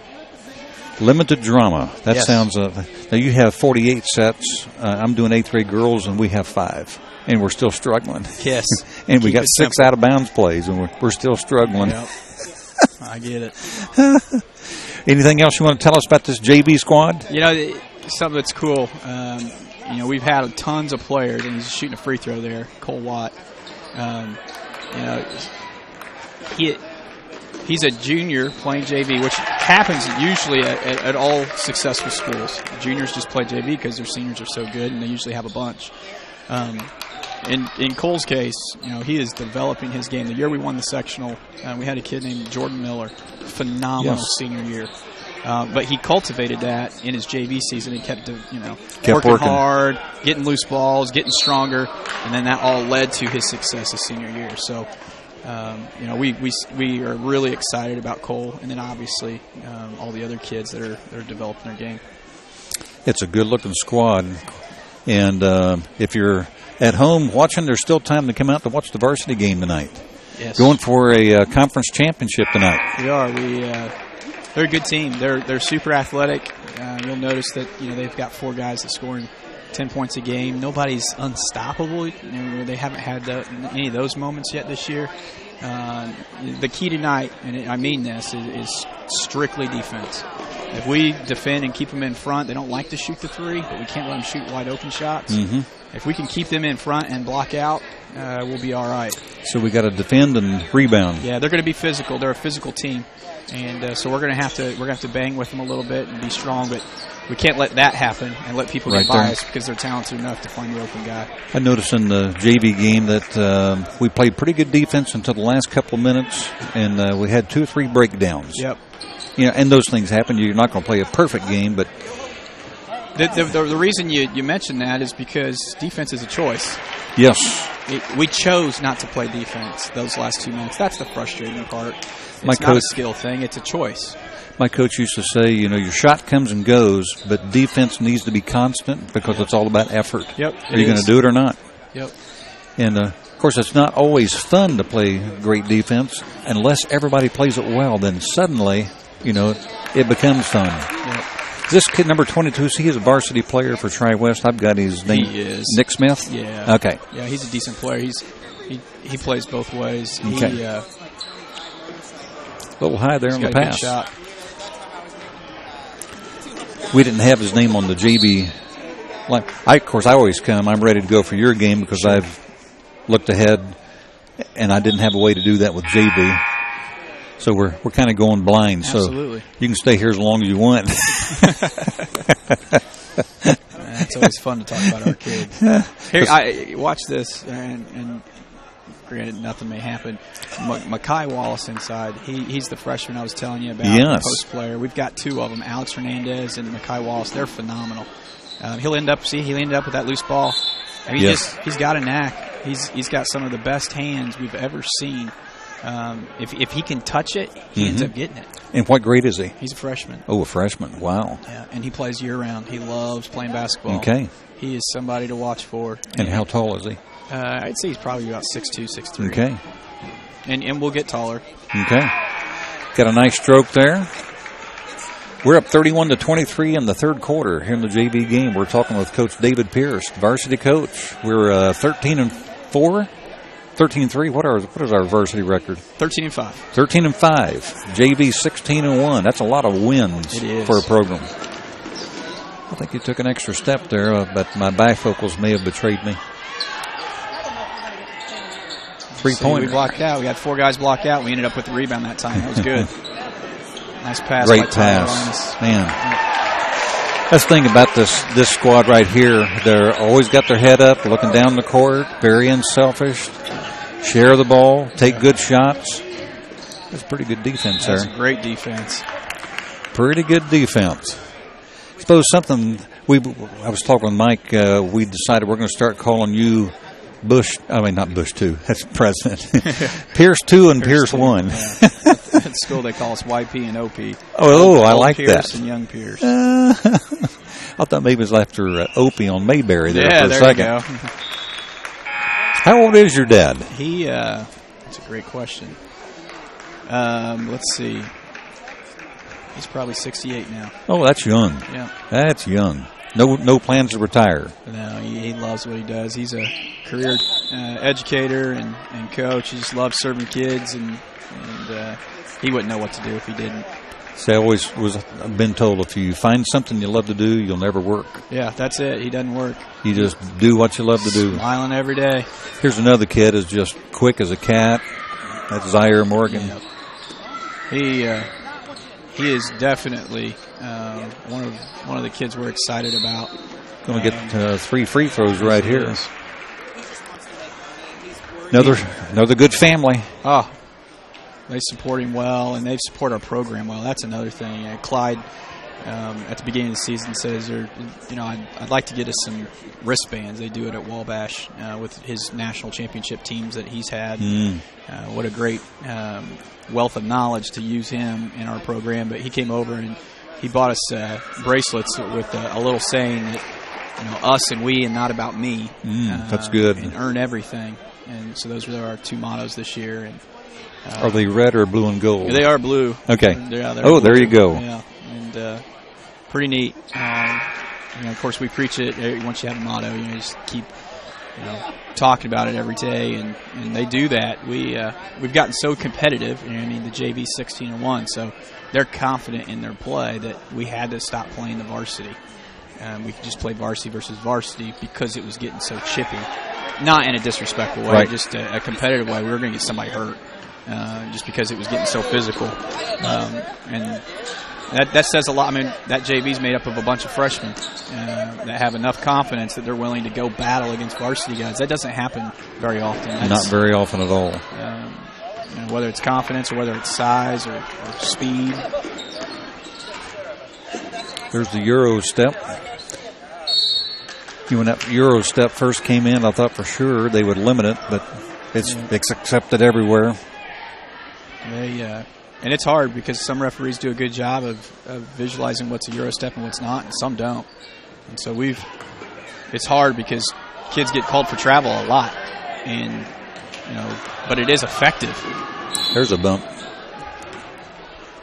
Limited drama. That sounds... now, you have 48 sets. I'm doing 8th grade girls, and we have 5. And we're still struggling. Yes. And we got 6 out-of-bounds plays, and we're still struggling. Yep. I get it. Anything else you want to tell us about this JV squad? Something that's cool. We've had tons of players, and he's shooting a free throw there, Cole Watt. He's a junior playing JV, which happens usually at all successful schools. Juniors just play JV because their seniors are so good, and they usually have a bunch. In Cole's case, he is developing his game. The year we won the sectional, we had a kid named Jordan Miller, phenomenal senior year. But he cultivated that in his JV season. He kept working hard, getting loose balls, getting stronger, and then that all led to his success his senior year. So, we are really excited about Cole, and then obviously all the other kids that are developing their game. It's a good-looking squad, and if you're at home watching, there's still time to come out to watch the varsity game tonight. Yes. Going for a conference championship tonight. We are. They're a good team. They're super athletic. You'll notice that they've got 4 guys that scoring 10 points a game. Nobody's unstoppable. They haven't had any of those moments yet this year. The key tonight, and I mean this, is strictly defense. If we defend and keep them in front, they don't like to shoot the 3, but we can't let them shoot wide open shots. If we can keep them in front and block out, we'll be all right. So we got to defend and rebound. Yeah, they're going to be physical. They're a physical team, and so we're going to have to bang with them a little bit and be strong. But we can't let that happen and let people get biased because they're talented enough to find the open guy. I noticed in the JV game that we played pretty good defense until the last couple of minutes, and we had 2 or 3 breakdowns. Yep. And those things happen. You're not going to play a perfect game, but the reason you mentioned that is because defense is a choice. Yes. We chose not to play defense those last 2 minutes. That's the frustrating part. It's not a skill thing. It's a choice. My coach used to say, your shot comes and goes, but defense needs to be constant because it's all about effort. Yep. Are you going to do it or not? Yep. And, of course, it's not always fun to play great defense unless everybody plays it well. Then suddenly, it becomes fun. Yep. This kid, number 22, he is a varsity player for Tri-West. I've got his name. He is. Nick Smith? Yeah. Okay. Yeah, he's a decent player. He plays both ways. Okay. A little high there on the pass. Good shot. We didn't have his name on the JV. Of course, I always come. I'm ready to go for your game because I've looked ahead, and I didn't have a way to do that with JV. So we're kind of going blind. Absolutely. So you can stay here as long as you want. It's always fun to talk about our kids. Here, watch this, and granted, nothing may happen. Mekhi Wallace inside. He's the freshman I was telling you about. Yes. The post player. We've got 2 of them, Alex Hernandez and Mekhi Wallace. They're phenomenal. He'll end up with that loose ball. I mean, he's got a knack. He's got some of the best hands we've ever seen. If he can touch it, he ends up getting it. And what grade is he? He's a freshman. Oh, a freshman. Wow. Yeah, and he plays year-round. He loves playing basketball. Okay. He is somebody to watch for. And how tall is he? I'd say he's probably about 6'2", 6'3". Okay. And we'll get taller. Okay. Got a nice stroke there. We're up 31-23 in the third quarter here in the JV game. We're talking with Coach David Pierce, varsity coach. We're 13-4. 13-3. What is our varsity record? 13-5. 13-5. JV 16-1. That's a lot of wins for a program. I think you took an extra step there, but my bifocals may have betrayed me. 3-pointer. We blocked out. We had 4 guys block out. We ended up with the rebound that time. That was good. Nice pass. Great pass. Man. That's the thing about this squad right here. They're always got their head up, looking down the court, very unselfish, share the ball, take good shots. That's pretty good defense there. That's great defense. Pretty good defense. I suppose something I was talking with Mike, we decided we're going to start calling you not Bush 2, that's President. Pierce 2 and Pierce 1. Yeah. At school they call us YP and OP. I like Pierce that. And young Pierce. I thought maybe it was after Opie on Mayberry there for a second. You go. How old is your dad? That's a great question. Let's see. He's probably 68 now. Oh, that's young. Yeah. That's young. No plans to retire. No, he loves what he does. He's a career educator and coach. He just loves serving kids, and he wouldn't know what to do if he didn't. See, I've been told if you find something you love to do, you'll never work. Yeah, that's it. He doesn't work. You just do what you love to do. Smiling every day. Here's another kid who's just quick as a cat. That's Zaire Morgan. Yeah. He is definitely one of the kids we're excited about. Going to get 3 free throws right here. Another good family. Oh, they support him well, and they support our program well. That's another thing. Clyde, at the beginning of the season, says, I'd like to get us some wristbands. They do it at Wabash with his national championship teams that he's had. What a great wealth of knowledge to use him in our program. But he came over and he bought us bracelets with a little saying that, us and we and not about me. That's good. And earn everything. And so those were our 2 mottos this year. And are they red or blue and gold? They are blue. Okay. They're blue. There you go. Yeah, and pretty neat. Of course, we preach it. Once you have a motto, you just keep talking about it every day, and they do that. We've gotten so competitive. The JV 16-1, so they're confident in their play that we had to stop playing the varsity. We could just play varsity versus varsity because it was getting so chippy. Not in a disrespectful way, just a competitive way. We were going to get somebody hurt just because it was getting so physical. And that says a lot. That JV's made up of a bunch of freshmen that have enough confidence that they're willing to go battle against varsity guys. That doesn't happen very often. Not very often at all. Whether it's confidence or whether it's size or speed. There's the Euro step. When that Euro step first came in, I thought for sure they would limit it, but it's accepted everywhere. And it's hard because some referees do a good job of visualizing what's a Euro step and what's not, and some don't. And so it's hard because kids get called for travel a lot, and but it is effective. There's a bump.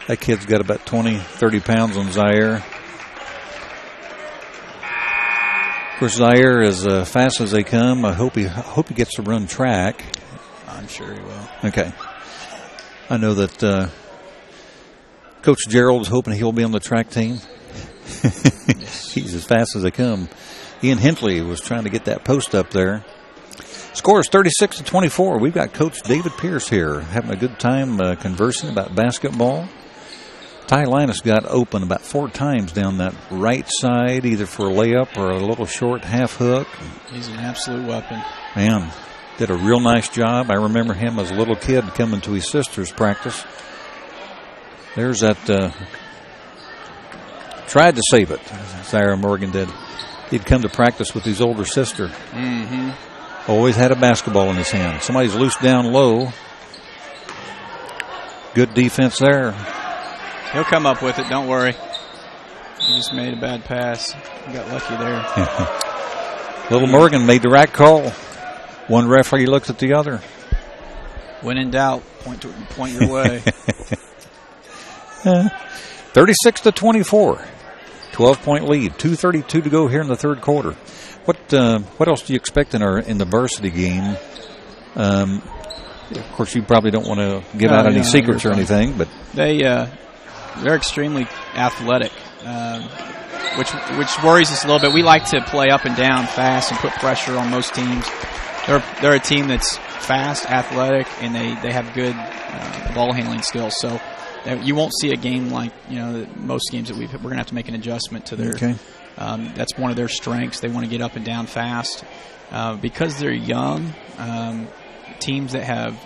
That kid's got about 20, 30 pounds on Zaire. Of course, Zaire is fast as they come. I hope he gets to run track. I'm sure he will. Okay. I know that Coach Gerald is hoping he'll be on the track team. He's as fast as they come. Ian Hentley was trying to get that post up there. Score is 36-24. We've got Coach David Pierce here having a good time conversing about basketball. Ty Linus got open about 4 times down that right side, either for a layup or a little short half hook. He's an absolute weapon. Man, did a real nice job. I remember him as a little kid coming to his sister's practice. There's that, tried to save it, Zaire Morgan did. He'd come to practice with his older sister. Mm-hmm. Always had a basketball in his hand. Somebody's loose down low. Good defense there. He'll come up with it, don't worry. He just made a bad pass. He got lucky there. Little Morgan made the right call. One referee looks at the other. When in doubt, point your way. 36-24. 12-point lead. 2:32 to go here in the third quarter. What else do you expect in the varsity game? Of course, you probably don't want to give out any secrets or anything, but they're extremely athletic, which worries us a little bit. We like to play up and down fast and put pressure on most teams. they're a team that's fast, athletic, and they have good ball handling skills. So you won't see a game like most games that we're going to have to make an adjustment to their. Okay. That's one of their strengths. They want to get up and down fast because they're young. Teams that have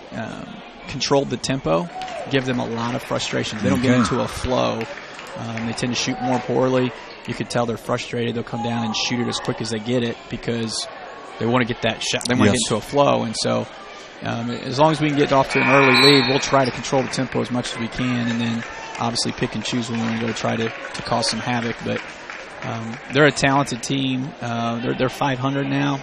controlled the tempo give them a lot of frustration. They don't get into a flow. They tend to shoot more poorly. You could tell they're frustrated. They'll come down and shoot it as quick as they get it because they want to get that shot. They want to get into a flow. And so as long as we can get off to an early lead, we'll try to control the tempo as much as we can, and then obviously pick and choose when we want to go try to cause some havoc. But they're a talented team. They're 500 now.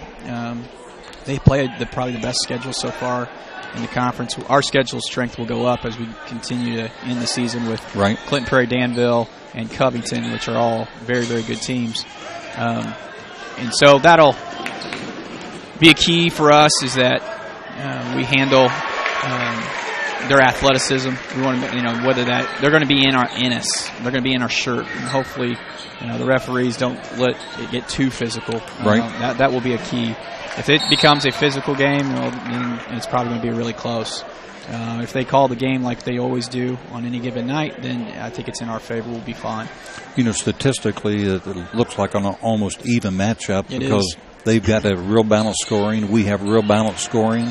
They play probably the best schedule so far in the conference. Our schedule strength will go up as we continue to end the season with Clinton Prairie, Danville, and Covington, which are all very, very good teams. And so that'll be a key for us is that we handle their athleticism. We want to, whether that they're going to be in us, they're going to be in our shirt, and hopefully, the referees don't let it get too physical. That will be a key. If it becomes a physical game, then it's probably going to be really close. If they call the game like they always do on any given night, then I think it's in our favor. We'll be fine. Statistically, it looks like an almost even matchup because they've got a real balanced scoring. We have real balanced scoring.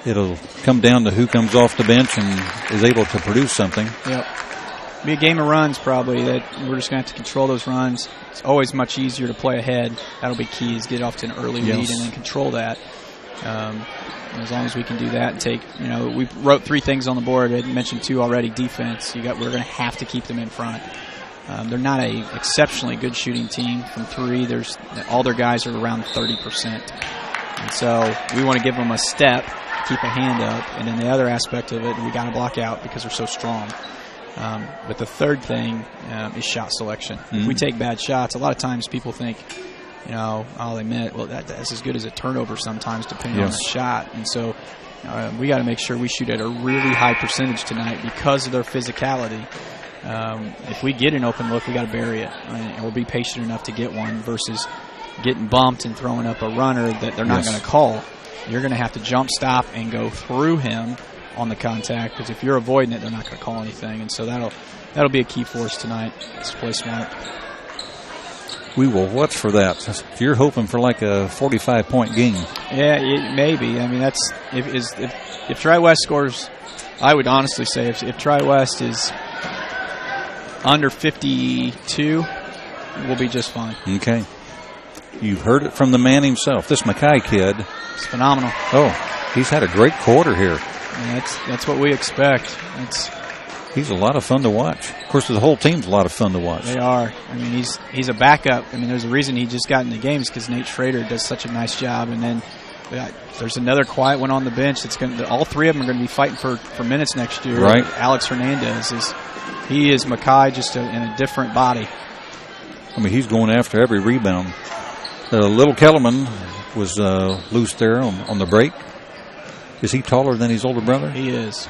It'll come down to who comes off the bench and is able to produce something. Yep. Be a game of runs probably that we're just going to have to control those runs. It's always much easier to play ahead. That'll be key is get off to an early lead and then control that. As long as we can do that and take, we wrote 3 things on the board. I mentioned 2 already. Defense, we're going to have to keep them in front. They're not a exceptionally good shooting team from 3. All their guys are around 30%. And so we want to give them a step, keep a hand up, and then the other aspect of it, we got to block out because they're so strong. But the third thing is shot selection. If we take bad shots, a lot of times people think, they meant, well, that's as good as a turnover sometimes, depending on the shot. And so we got to make sure we shoot at a really high percentage tonight because of their physicality. If we get an open look, we got to bury it, or be patient enough to get one versus getting bumped and throwing up a runner that they're not going to call. You're going to have to jump stop and go through him on the contact, because if you're avoiding it, they're not going to call anything. And so that'll be a key for us tonight. Let's play smart. We will watch for that. If you're hoping for like a 45-point game. Yeah, maybe. I mean, that's if Tri-West scores, I would honestly say if Tri-West is under 52, we'll be just fine. Okay. You've heard it from the man himself. This Mackay kid. It's phenomenal. Oh, he's had a great quarter here. And that's what we expect. He's a lot of fun to watch. Of course, the whole team's a lot of fun to watch. They are. I mean, he's a backup. I mean, there's a reason he just got in the games because Nate Schrader does such a nice job. And then there's another quiet one on the bench that's going. All 3 of them are going to be fighting for minutes next year. Right. Alex Hernandez is Mackay just in a different body. I mean, he's going after every rebound. Little Kellerman was loose there on the break. Is he taller than his older brother? He is.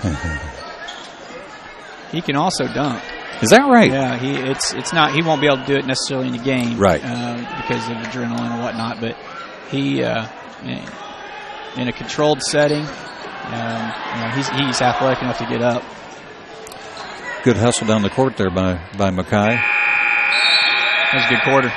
He can also dunk. Is that right? Yeah, it's not. He won't be able to do it necessarily in a game, right? Because of adrenaline and whatnot. But he, in a controlled setting, he's athletic enough to get up. Good hustle down the court there by Mackay. That was a good quarter.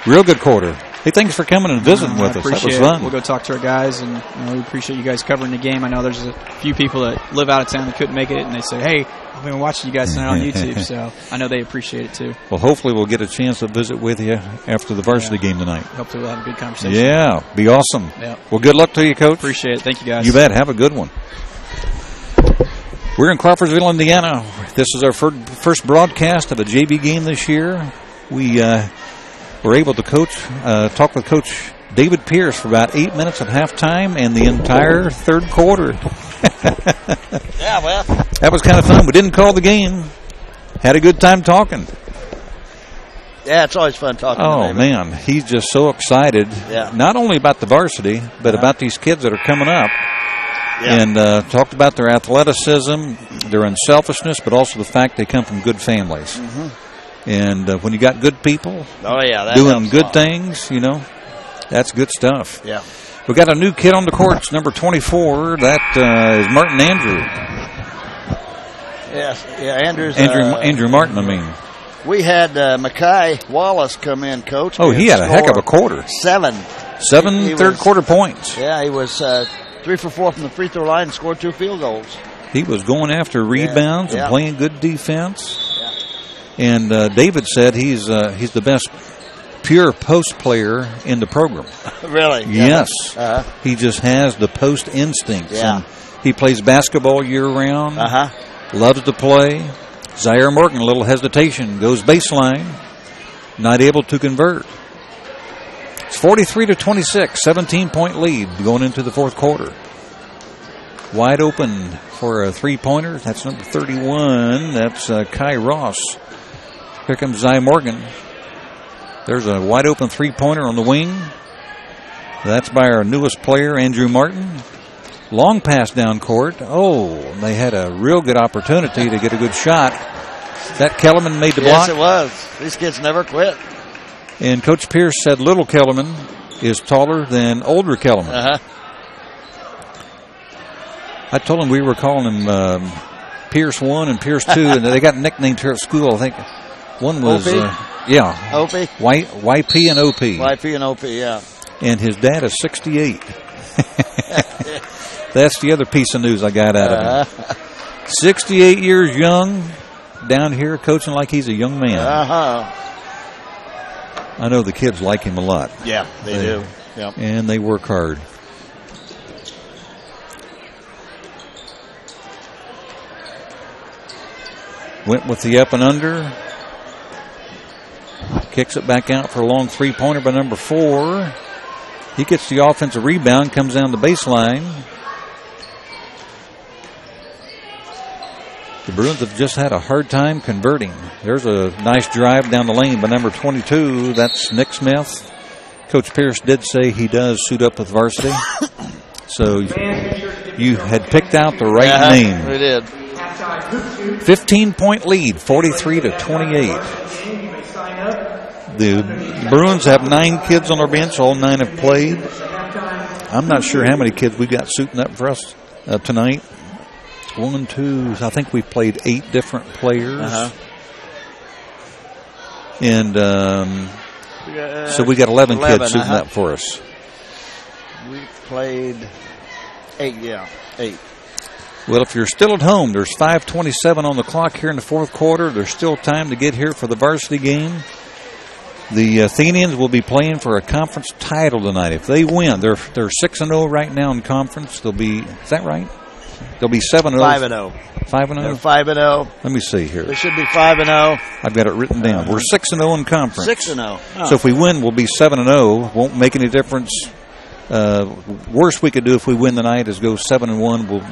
Real good quarter. Hey, thanks for coming and visiting with us. That was fun. We'll go talk to our guys, and we appreciate you guys covering the game. I know there's a few people that live out of town that couldn't make it, and they say, hey, I've been watching you guys tonight on YouTube, so I know they appreciate it too. Well, hopefully we'll get a chance to visit with you after the varsity game tonight. Hopefully we'll have a good conversation. Yeah, be awesome. Yeah. Well, good luck to you, Coach. Appreciate it. Thank you, guys. You bet. Have a good one. We're in Crawfordsville, Indiana. This is our first broadcast of a JV game this year. We were able to talk with Coach David Pierce for about 8 minutes at halftime and the entire third quarter. Yeah, well, that was kind of fun. We didn't call the game. Had a good time talking. Yeah, it's always fun talking to David. Man, he's just so excited. Yeah. Not only about the varsity, but about these kids that are coming up. Yeah. And talked about their athleticism, their unselfishness, but also the fact they come from good families. Mm-hmm. And when you got good people that doing good things, that's good stuff. Yeah. We got a new kid on the courts, number 24. That is Martin Andrew. Yes, yeah, Andrew Martin, I mean. We had Mackay Wallace come in, Coach. Oh, he had a heck of a quarter. Seven third-quarter points. Yeah, he was 3 for 4 from the free throw line and scored 2 field goals. He was going after rebounds and playing good defense. Yeah. And David said he's the best pure post player in the program. Really? Yes. Uh-huh. He just has the post instincts. Yeah. And he plays basketball year-round. Uh-huh. Loves to play. Zaire Morgan, a little hesitation, goes baseline, not able to convert. It's 43-26, 17-point lead going into the fourth quarter. Wide open for a three-pointer. That's number 31. That's Kai Ross. Here comes Zaire Morgan. There's a wide open three-pointer on the wing. That's by our newest player, Andrew Martin. Long pass down court. Oh, they had a real good opportunity to get a good shot. That Kellerman made the block. Yes, it was. These kids never quit. And Coach Pierce said little Kellerman is taller than older Kellerman. Uh-huh. I told him we were calling him Pierce 1 and Pierce 2, and they got nicknames here at school. I think one was, OP? OP. YP and OP. YP and OP, yeah. And his dad is 68. That's the other piece of news I got out of him. 68 years young, down here coaching like he's a young man. Uh-huh. I know the kids like him a lot. Yeah, they do. Yep. And they work hard. Went with the up and under. Kicks it back out for a long three-pointer by number 4. He gets the offensive rebound, comes down the baseline. The Bruins have just had a hard time converting. There's a nice drive down the lane by number 22. That's Nick Smith. Coach Pierce did say he does suit up with varsity. So you had picked out the right name. We did. 15-point lead, 43-28. The Bruins have 9 kids on their bench. All 9 have played. I'm not sure how many kids we got suiting up for us tonight. 1, 2, I think we've played 8 different players. Uh-huh. And so we got 11 kids suiting up for us. We played 8, yeah, 8. Well, if you're still at home, there's 5:27 on the clock here in the fourth quarter. There's still time to get here for the varsity game. The Athenians will be playing for a conference title tonight. If they win, they're 6-0 right now in conference. They'll be, is that right? They'll be 7-0. 5-0. 5-0? They're 5-0. Let me see here. They should be 5-0. I've got it written down. We're 6-0 in conference. 6-0. Oh. So if we win, we'll be 7-0. Won't make any difference. Worst we could do if we win tonight is go 7-1. We'll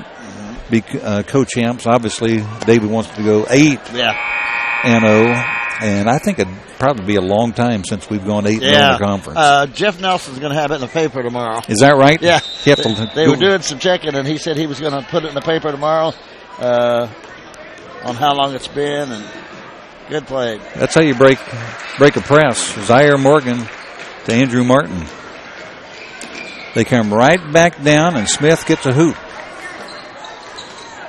be co-champs. Obviously, David wants to go 8-0. And I think it'd probably be a long time since we've gone 8-0 in the conference. Jeff Nelson's going to have it in the paper tomorrow. Is that right? Yeah. They were doing some checking, and he said he was going to put it in the paper tomorrow on how long it's been, and good play. That's how you break a press. Zaire Morgan to Andrew Martin. They come right back down, and Smith gets a hoop.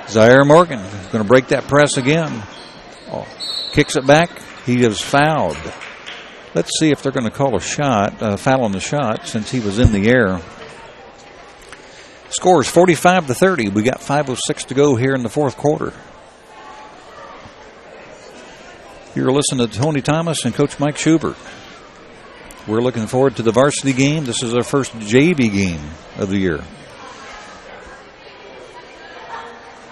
Zaire Morgan is going to break that press again. Kicks it back. He is fouled. Let's see if they're going to call a foul on the shot since he was in the air. Score is 45-30. We got 5:06 to go here in the fourth quarter. You're listening to Tony Thomas and Coach Mike Schubert. We're looking forward to the varsity game. This is our first JV game of the year.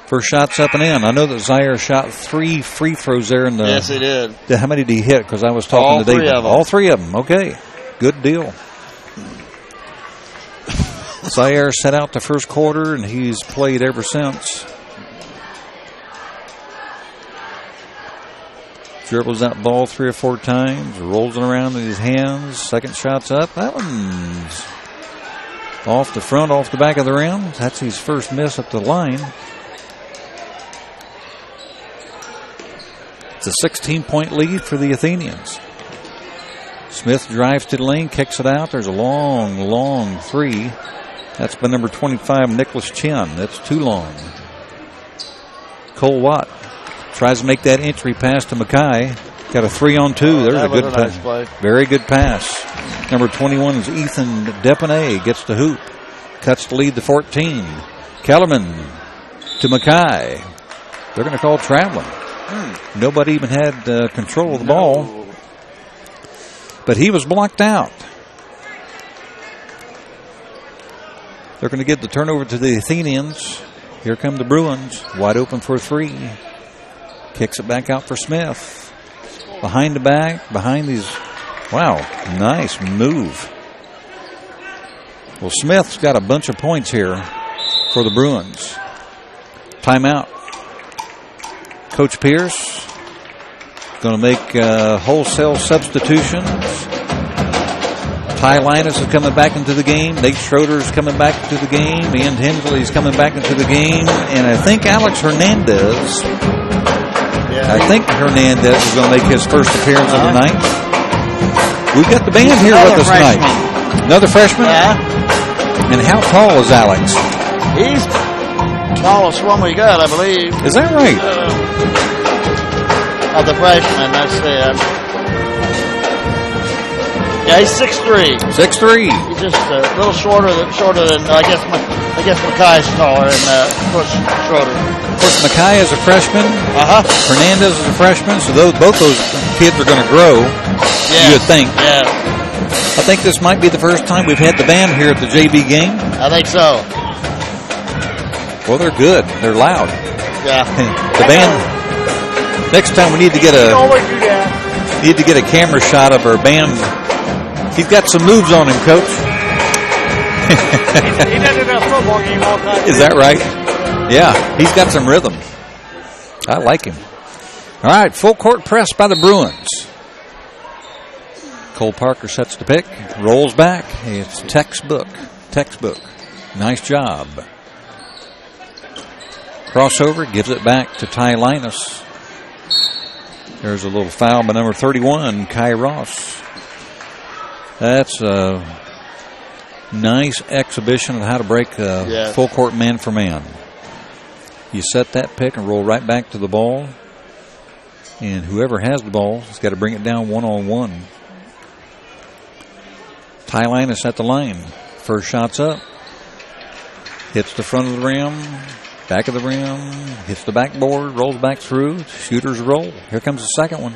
First shot's up and in. I know that Zaire shot 3 free throws there in the. Yes, he did. How many did he hit? Because I was talking to David. All 3 of them. Okay, good deal. Zaire set out the first quarter, and he's played ever since. Dribbles that ball 3 or 4 times, rolls it around in his hands. Second shot's up. That one's off the front, off the back of the rim. That's his first miss at the line. It's a 16-point lead for the Athenians. Smith drives to the lane, kicks it out. There's a long 3. That's by number 25, Nicholas Chin. That's too long. Cole Watt tries to make that entry pass to Mackay. Got a 3-on-2. There's a good pass. Nice, very good pass. Number 21 is Ethan Depanay. Gets the hoop. Cuts the lead to 14. Kellerman to Mackay. They're going to call traveling. Nobody even had control of the ball. But he was blocked out. They're going to give the turnover to the Athenians. Here come the Bruins. Wide open for a 3. Kicks it back out for Smith. Behind the back, behind these. Wow, nice move. Well, Smith's got a bunch of points here for the Bruins. Timeout. Coach Pierce going to make wholesale substitutions. Ty Linus is coming back into the game. Nate Schroeder's coming back into the game. Ian Hensley's coming back into the game. And I think Alex Hernandez. I think Hernandez is going to make his first appearance of the night. We've got the band here with us tonight. Another freshman? Yeah. And how tall is Alex? He's the tallest one we got, I believe. Is that right? Of the freshmen, that's yeah, he's 6'3". 6'3". He's just a little shorter than I guess Mackay's taller and Coach Schroeder. Of course, Mackay is a freshman. Hernandez is a freshman, so both those kids are going to grow. Yes. You would think. Yeah. I think this might be the first time we've had the band here at the JV game. I think so. Well, they're good. They're loud. Yeah. The band. Next time we need to get a camera shot of our band. He's got some moves on him, Coach. He does it at a football game all the time. Is that right? Yeah, he's got some rhythm. I like him. All right, full court press by the Bruins. Cole Parker sets the pick, rolls back. It's textbook. Nice job. Crossover, gives it back to Ty Linus. There's a little foul by number 31, Kai Ross. That's a nice exhibition of how to break a full court man for man. You set that pick and roll right back to the ball. And whoever has the ball has got to bring it down one-on-one. Ty Linus at the line. First shot's up. Hits the front of the rim. Back of the rim. Hits the backboard. Rolls back through. Shooter's roll. Here comes the second one.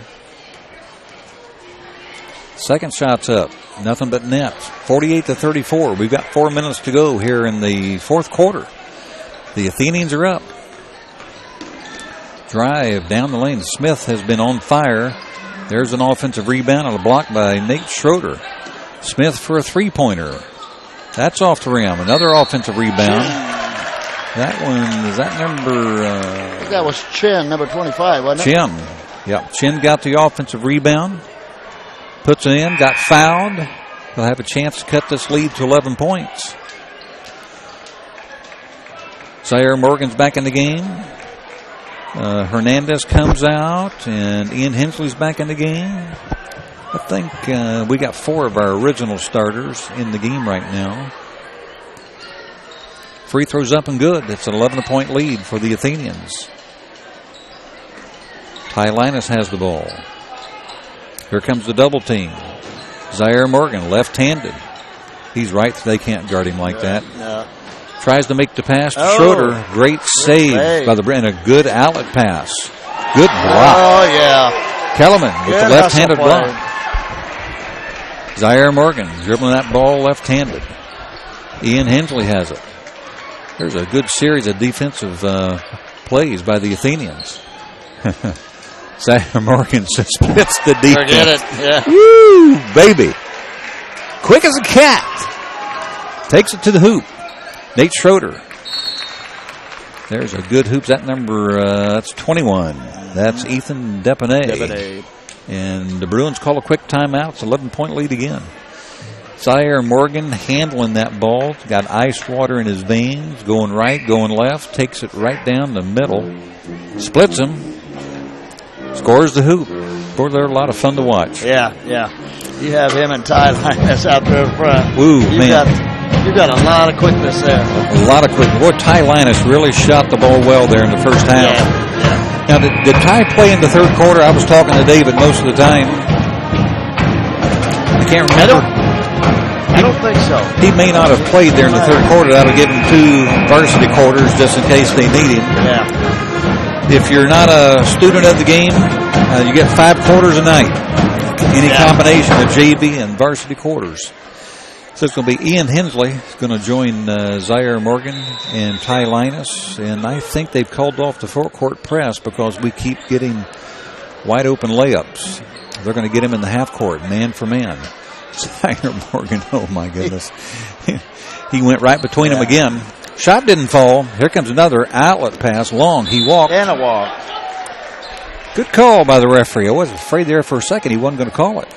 Second shot's up. Nothing but net. 48-34. We've got 4 minutes to go here in the fourth quarter. The Athenians are up. Drive down the lane. Smith has been on fire. There's an offensive rebound and a block by Nate Schroeder. Smith for a three-pointer. That's off the rim. Another offensive rebound. That one, is that number... I think that was Chin, number 25, wasn't it? Chin. Yeah, Chin got the offensive rebound. Puts it in, got fouled. They'll have a chance to cut this lead to 11 points. Zaire Morgan's back in the game. Hernandez comes out, and Ian Hensley's back in the game. I think we got 4 of our original starters in the game right now. Free throws up and good. It's an 11-point lead for the Athenians. Ty Linus has the ball. Here comes the double team. Zaire Morgan, left-handed. He's right. They can't guard him like that. No. Tries to make the pass to Schroeder. Great save by the and a good outlet pass. Good block. Oh, yeah. Kellerman with the left-handed block. Zaire Morgan dribbling that ball left-handed. Ian Hensley has it. There's a good series of defensive plays by the Athenians. Zaire Morgan splits the defense. Forget it. Yeah. Woo, baby. Quick as a cat. Takes it to the hoop. Nate Schroeder. There's a good hoop. That number, that's 21. That's Ethan Depanay. And the Bruins call a quick timeout. It's an 11-point lead again. Zaire Morgan handling that ball. Got ice water in his veins. Going right, going left. Takes it right down the middle. Splits him. Scores the hoop. Boy, they're a lot of fun to watch. Yeah. You have him and Ty Linus out there in front. Woo, man. You got a lot of quickness there. A lot of quickness. Boy, Ty Linus really shot the ball well there in the first half. Yeah. Now, did Ty play in the third quarter? I was talking to David most of the time. I can't remember. I don't think so. He may not have played there in the third quarter. That'll give him 2 varsity quarters just in case they need him. Yeah. If you're not a student of the game, you get 5 quarters a night. Any combination of JV and varsity quarters. So it's going to be Ian Hensley going to join Zaire Morgan and Ty Linus. And I think they've called off the forecourt press because we keep getting wide open layups. They're going to get him in the half court, man for man. Zaire Morgan, oh my goodness. He went right between them again. Shot didn't fall. Here comes another outlet pass. Long. He walked. And a walk. Good call by the referee. I was afraid there for a second he wasn't going to call it.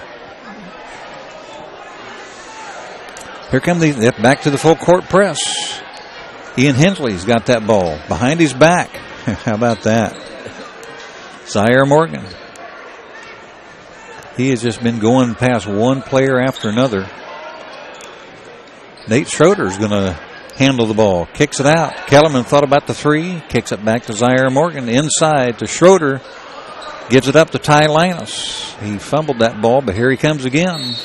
Here come back to the full court press. Ian Hensley's got that ball behind his back. How about that? Zaire Morgan. He has just been going past one player after another. Nate Schroeder's going to handle the ball. Kicks it out. Kellerman thought about the 3. Kicks it back to Zaire Morgan. Inside to Schroeder. Gives it up to Ty Linus. He fumbled that ball, but here he comes again.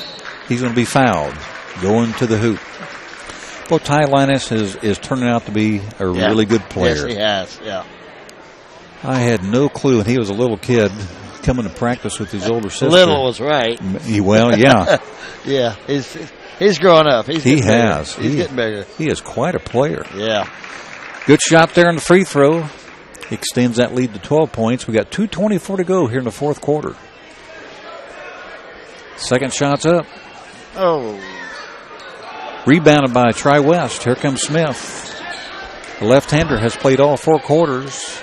He's going to be fouled. Going to the hoop. Well, Ty Linus is turning out to be a really good player. Yes, he has, yeah. I had no clue when he was a little kid coming to practice with his older sister. Little was right. Well, yeah. Yeah, he's growing up. He's getting bigger. He is quite a player. Yeah. Good shot there in the free throw. Extends that lead to 12 points. We got 2:24 to go here in the fourth quarter. Second shot's up. Oh. Rebounded by Tri-West. Here comes Smith. The left-hander has played all 4 quarters.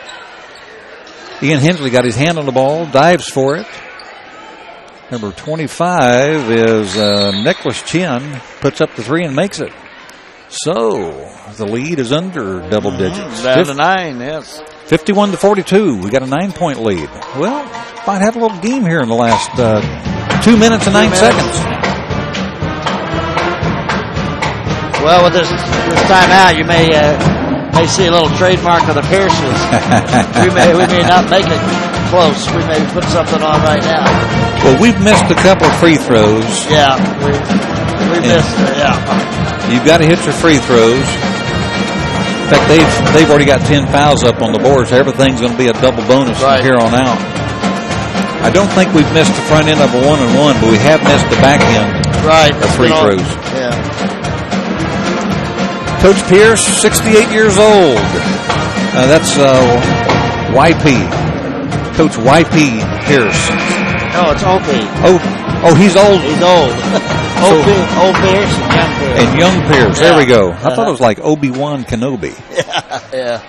Ian Hensley got his hand on the ball, dives for it. Number 25 is Nicholas Chin. Puts up the 3 and makes it. So the lead is under double digits. Down to 9, yes. 51-42. We got a 9-point lead. Well, might have a little game here in the last 2 minutes and 9 seconds. Well, with this time out, you may see a little trademark of the Pierces. we may not make it close. We may put something on right now. Well, we've missed a couple of free throws. Yeah, we missed it. Yeah. You've got to hit your free throws. In fact, they've already got 10 fouls up on the board, so everything's going to be a double bonus from here on out. I don't think we've missed the front end of a 1-and-1, but we have missed the back end of free throws. Yeah. Coach Pierce, 68 years old. That's YP. Coach YP Pierce. No, it's OP. Oh, he's old. He's old. Old Pierce and young Pierce. And young Pierce. There we go. I thought it was like Obi-Wan Kenobi. Yeah.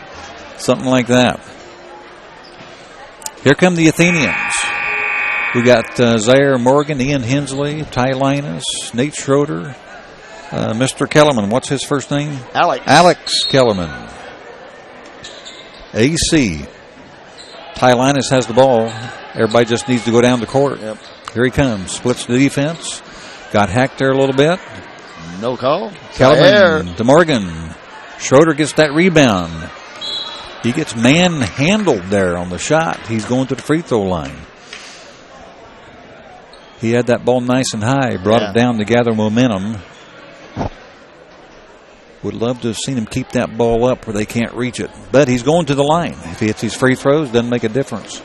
Something like that. Here come the Athenians. We got Zaire Morgan, Ian Hensley, Ty Linus, Nate Schroeder, Mr. Kellerman. What's his first name? Alex Kellerman. AC. Ty Linus has the ball. Everybody just needs to go down the court. Yep. Here he comes. Splits the defense. Got hacked there a little bit. No call. Kellerman to Morgan. Schroeder gets that rebound. He gets manhandled there on the shot. He's going to the free throw line. He had that ball nice and high. Brought it down to gather momentum. Would love to have seen him keep that ball up where they can't reach it. But he's going to the line. If he hits these free throws, doesn't make a difference.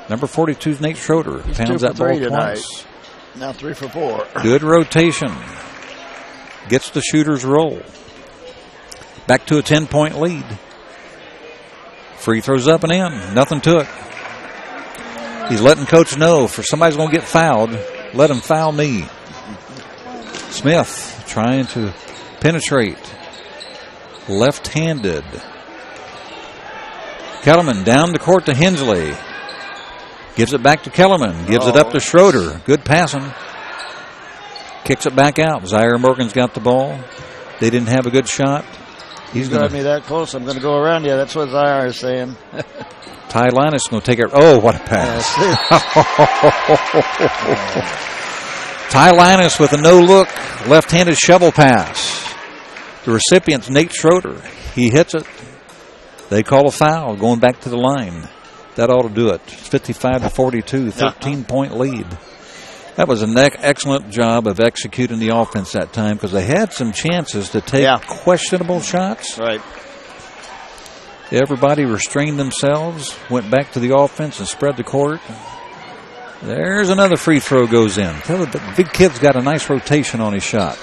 Number 42 is Nate Schroeder. He's pounds that ball twice. Now 3 for 4. Good rotation. Gets the shooter's roll. Back to a 10-point lead. Free throws up and in. Nothing to it. He's letting coach know if somebody's going to get fouled, let him foul me. Smith trying to penetrate. Left-handed. Kellerman down the court to Hensley. Gives it back to Kellerman. Gives it up to Schroeder. Good passing. Kicks it back out. Zaire Morgan's got the ball. They didn't have a good shot. He's got me that close. I'm going to go around you. That's what Zaire is saying. Ty Linus is going to take it. Oh, what a pass. Ty Linus with a no-look left-handed shovel pass. The recipient's Nate Schroeder. He hits it. They call a foul going back to the line. That ought to do it. 55-42, 13-point lead. That was an excellent job of executing the offense that time because they had some chances to take questionable shots. Right. Everybody restrained themselves, went back to the offense and spread the court. There's another free throw goes in. The big kid's got a nice rotation on his shot.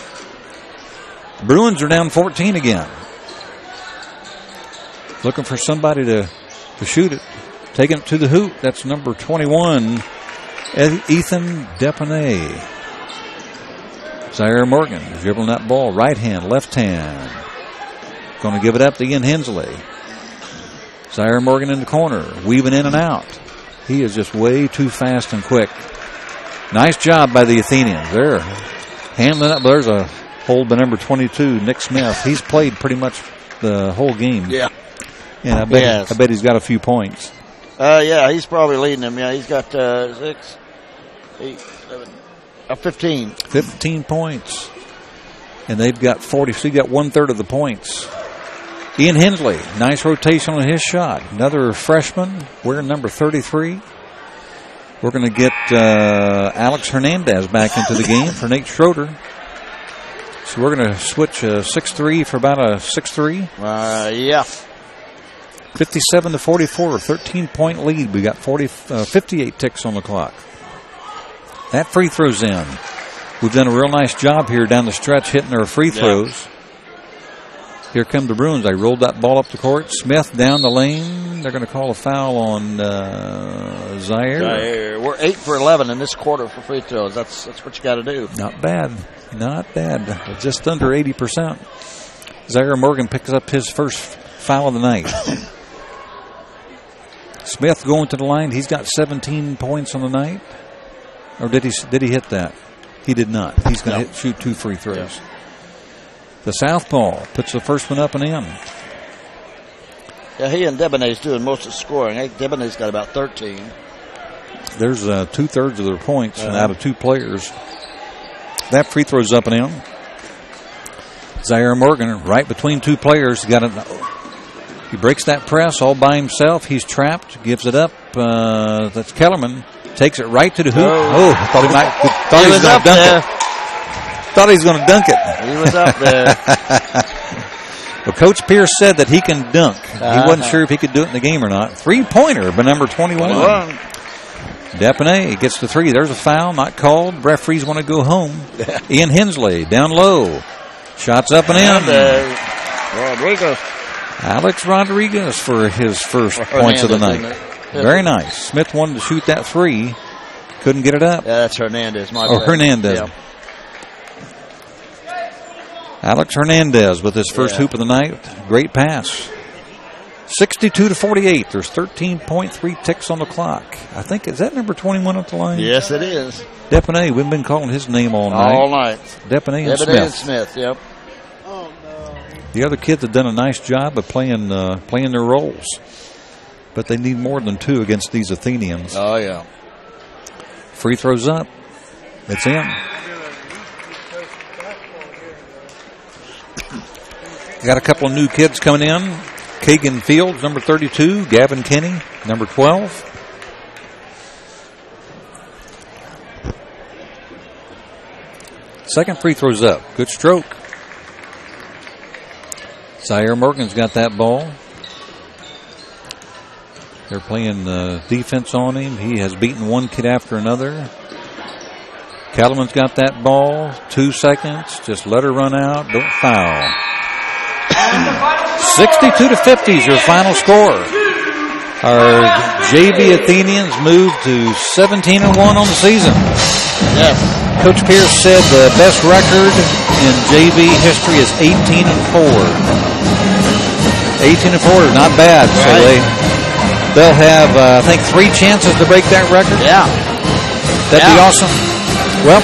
Bruins are down 14 again. Looking for somebody to shoot it. Taking it to the hoop. That's number 21, Ethan Depanay. Zaire Morgan dribbling that ball. Right hand, left hand. Going to give it up to Ian Hensley. Zaire Morgan in the corner. Weaving in and out. He is just way too fast and quick. Nice job by the Athenians. They're handling up. There's a hold by number 22, Nick Smith. He's played pretty much the whole game. Yeah. And I bet he's got a few points. He's probably leading them. Yeah, he's got 6, 8, 7, 15. 15 points. And they've got 40. So he got 1/3 of the points. Ian Hensley, nice rotation on his shot. Another freshman wearing number 33. We're going to get Alex Hernandez back into the game for Nate Schroeder. So we're going to switch a 6'3" for about a 6'3". 57-44, 13-point lead. We got 58 ticks on the clock. That free throw's in. We've done a real nice job here down the stretch hitting our free throws. Here come the Bruins. They rolled that ball up the court. Smith down the lane. They're going to call a foul on Zaire. We're 8 for 11 in this quarter for free throws. That's what you got to do. Not bad. Not bad. Just under 80%. Zaire Morgan picks up his first foul of the night. Smith going to the line. He's got 17 points on the night. Or did he hit that? He did not. He's going to shoot 2 free throws. Yeah. The southpaw puts the first one up and in. Yeah, he and Debanay's doing most of the scoring. Debanay's got about 13. There's 2/3 of their points out of 2 players. That free throw's up and in. Zaire Morgan right between 2 players. He breaks that press all by himself. He's trapped. Gives it up. That's Kellerman. Takes it right to the hoop. Thought he was going to dunk it. Thought he was going to dunk it. He was up there. Well, Coach Pierce said that he can dunk. He wasn't sure if he could do it in the game or not. 3-pointer by number 21. Depanay gets the 3. There's a foul, not called. Referees want to go home. Ian Hensley down low. Shots up and in. Rodriguez. Alex Rodriguez for his first points of the night. Very nice. Smith wanted to shoot that 3. Couldn't get it up. Yeah, that's Hernandez. Hernandez. Yeah. Alex Hernandez with his first hoop of the night. Great pass. 62-48. There's 13.3 ticks on the clock. I think, is that number 21 at the line? Yes, it is. Depanay. We've been calling his name all night. All night. Depanay and Smith, yep. The other kids have done a nice job of playing their roles. But they need more than 2 against these Athenians. Oh, yeah. Free throws up. It's in. Got a couple of new kids coming in. Kagan Fields, number 32. Gavin Kinney, number 12. Second free throw's up. Good stroke. Zaire Morgan's got that ball. They're playing defense on him. He has beaten one kid after another. Kellerman's got that ball. 2 seconds. Just let her run out. Don't foul. 62-50 is your final score. Our JV Athenians moved to 17-1 on the season. Yes. Coach Pierce said the best record in JV history is 18-4. 18-4 is not bad. So they'll have, I think, 3 chances to break that record. Yeah. That'd be awesome. Well,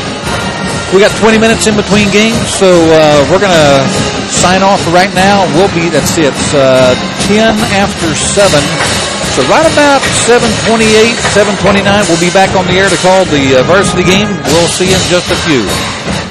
we got 20 minutes in between games, so we're going to sign off right now. It's 10 after 7 So right about 7:28, 7:29, we'll be back on the air to call the varsity game. We'll see you in just a few.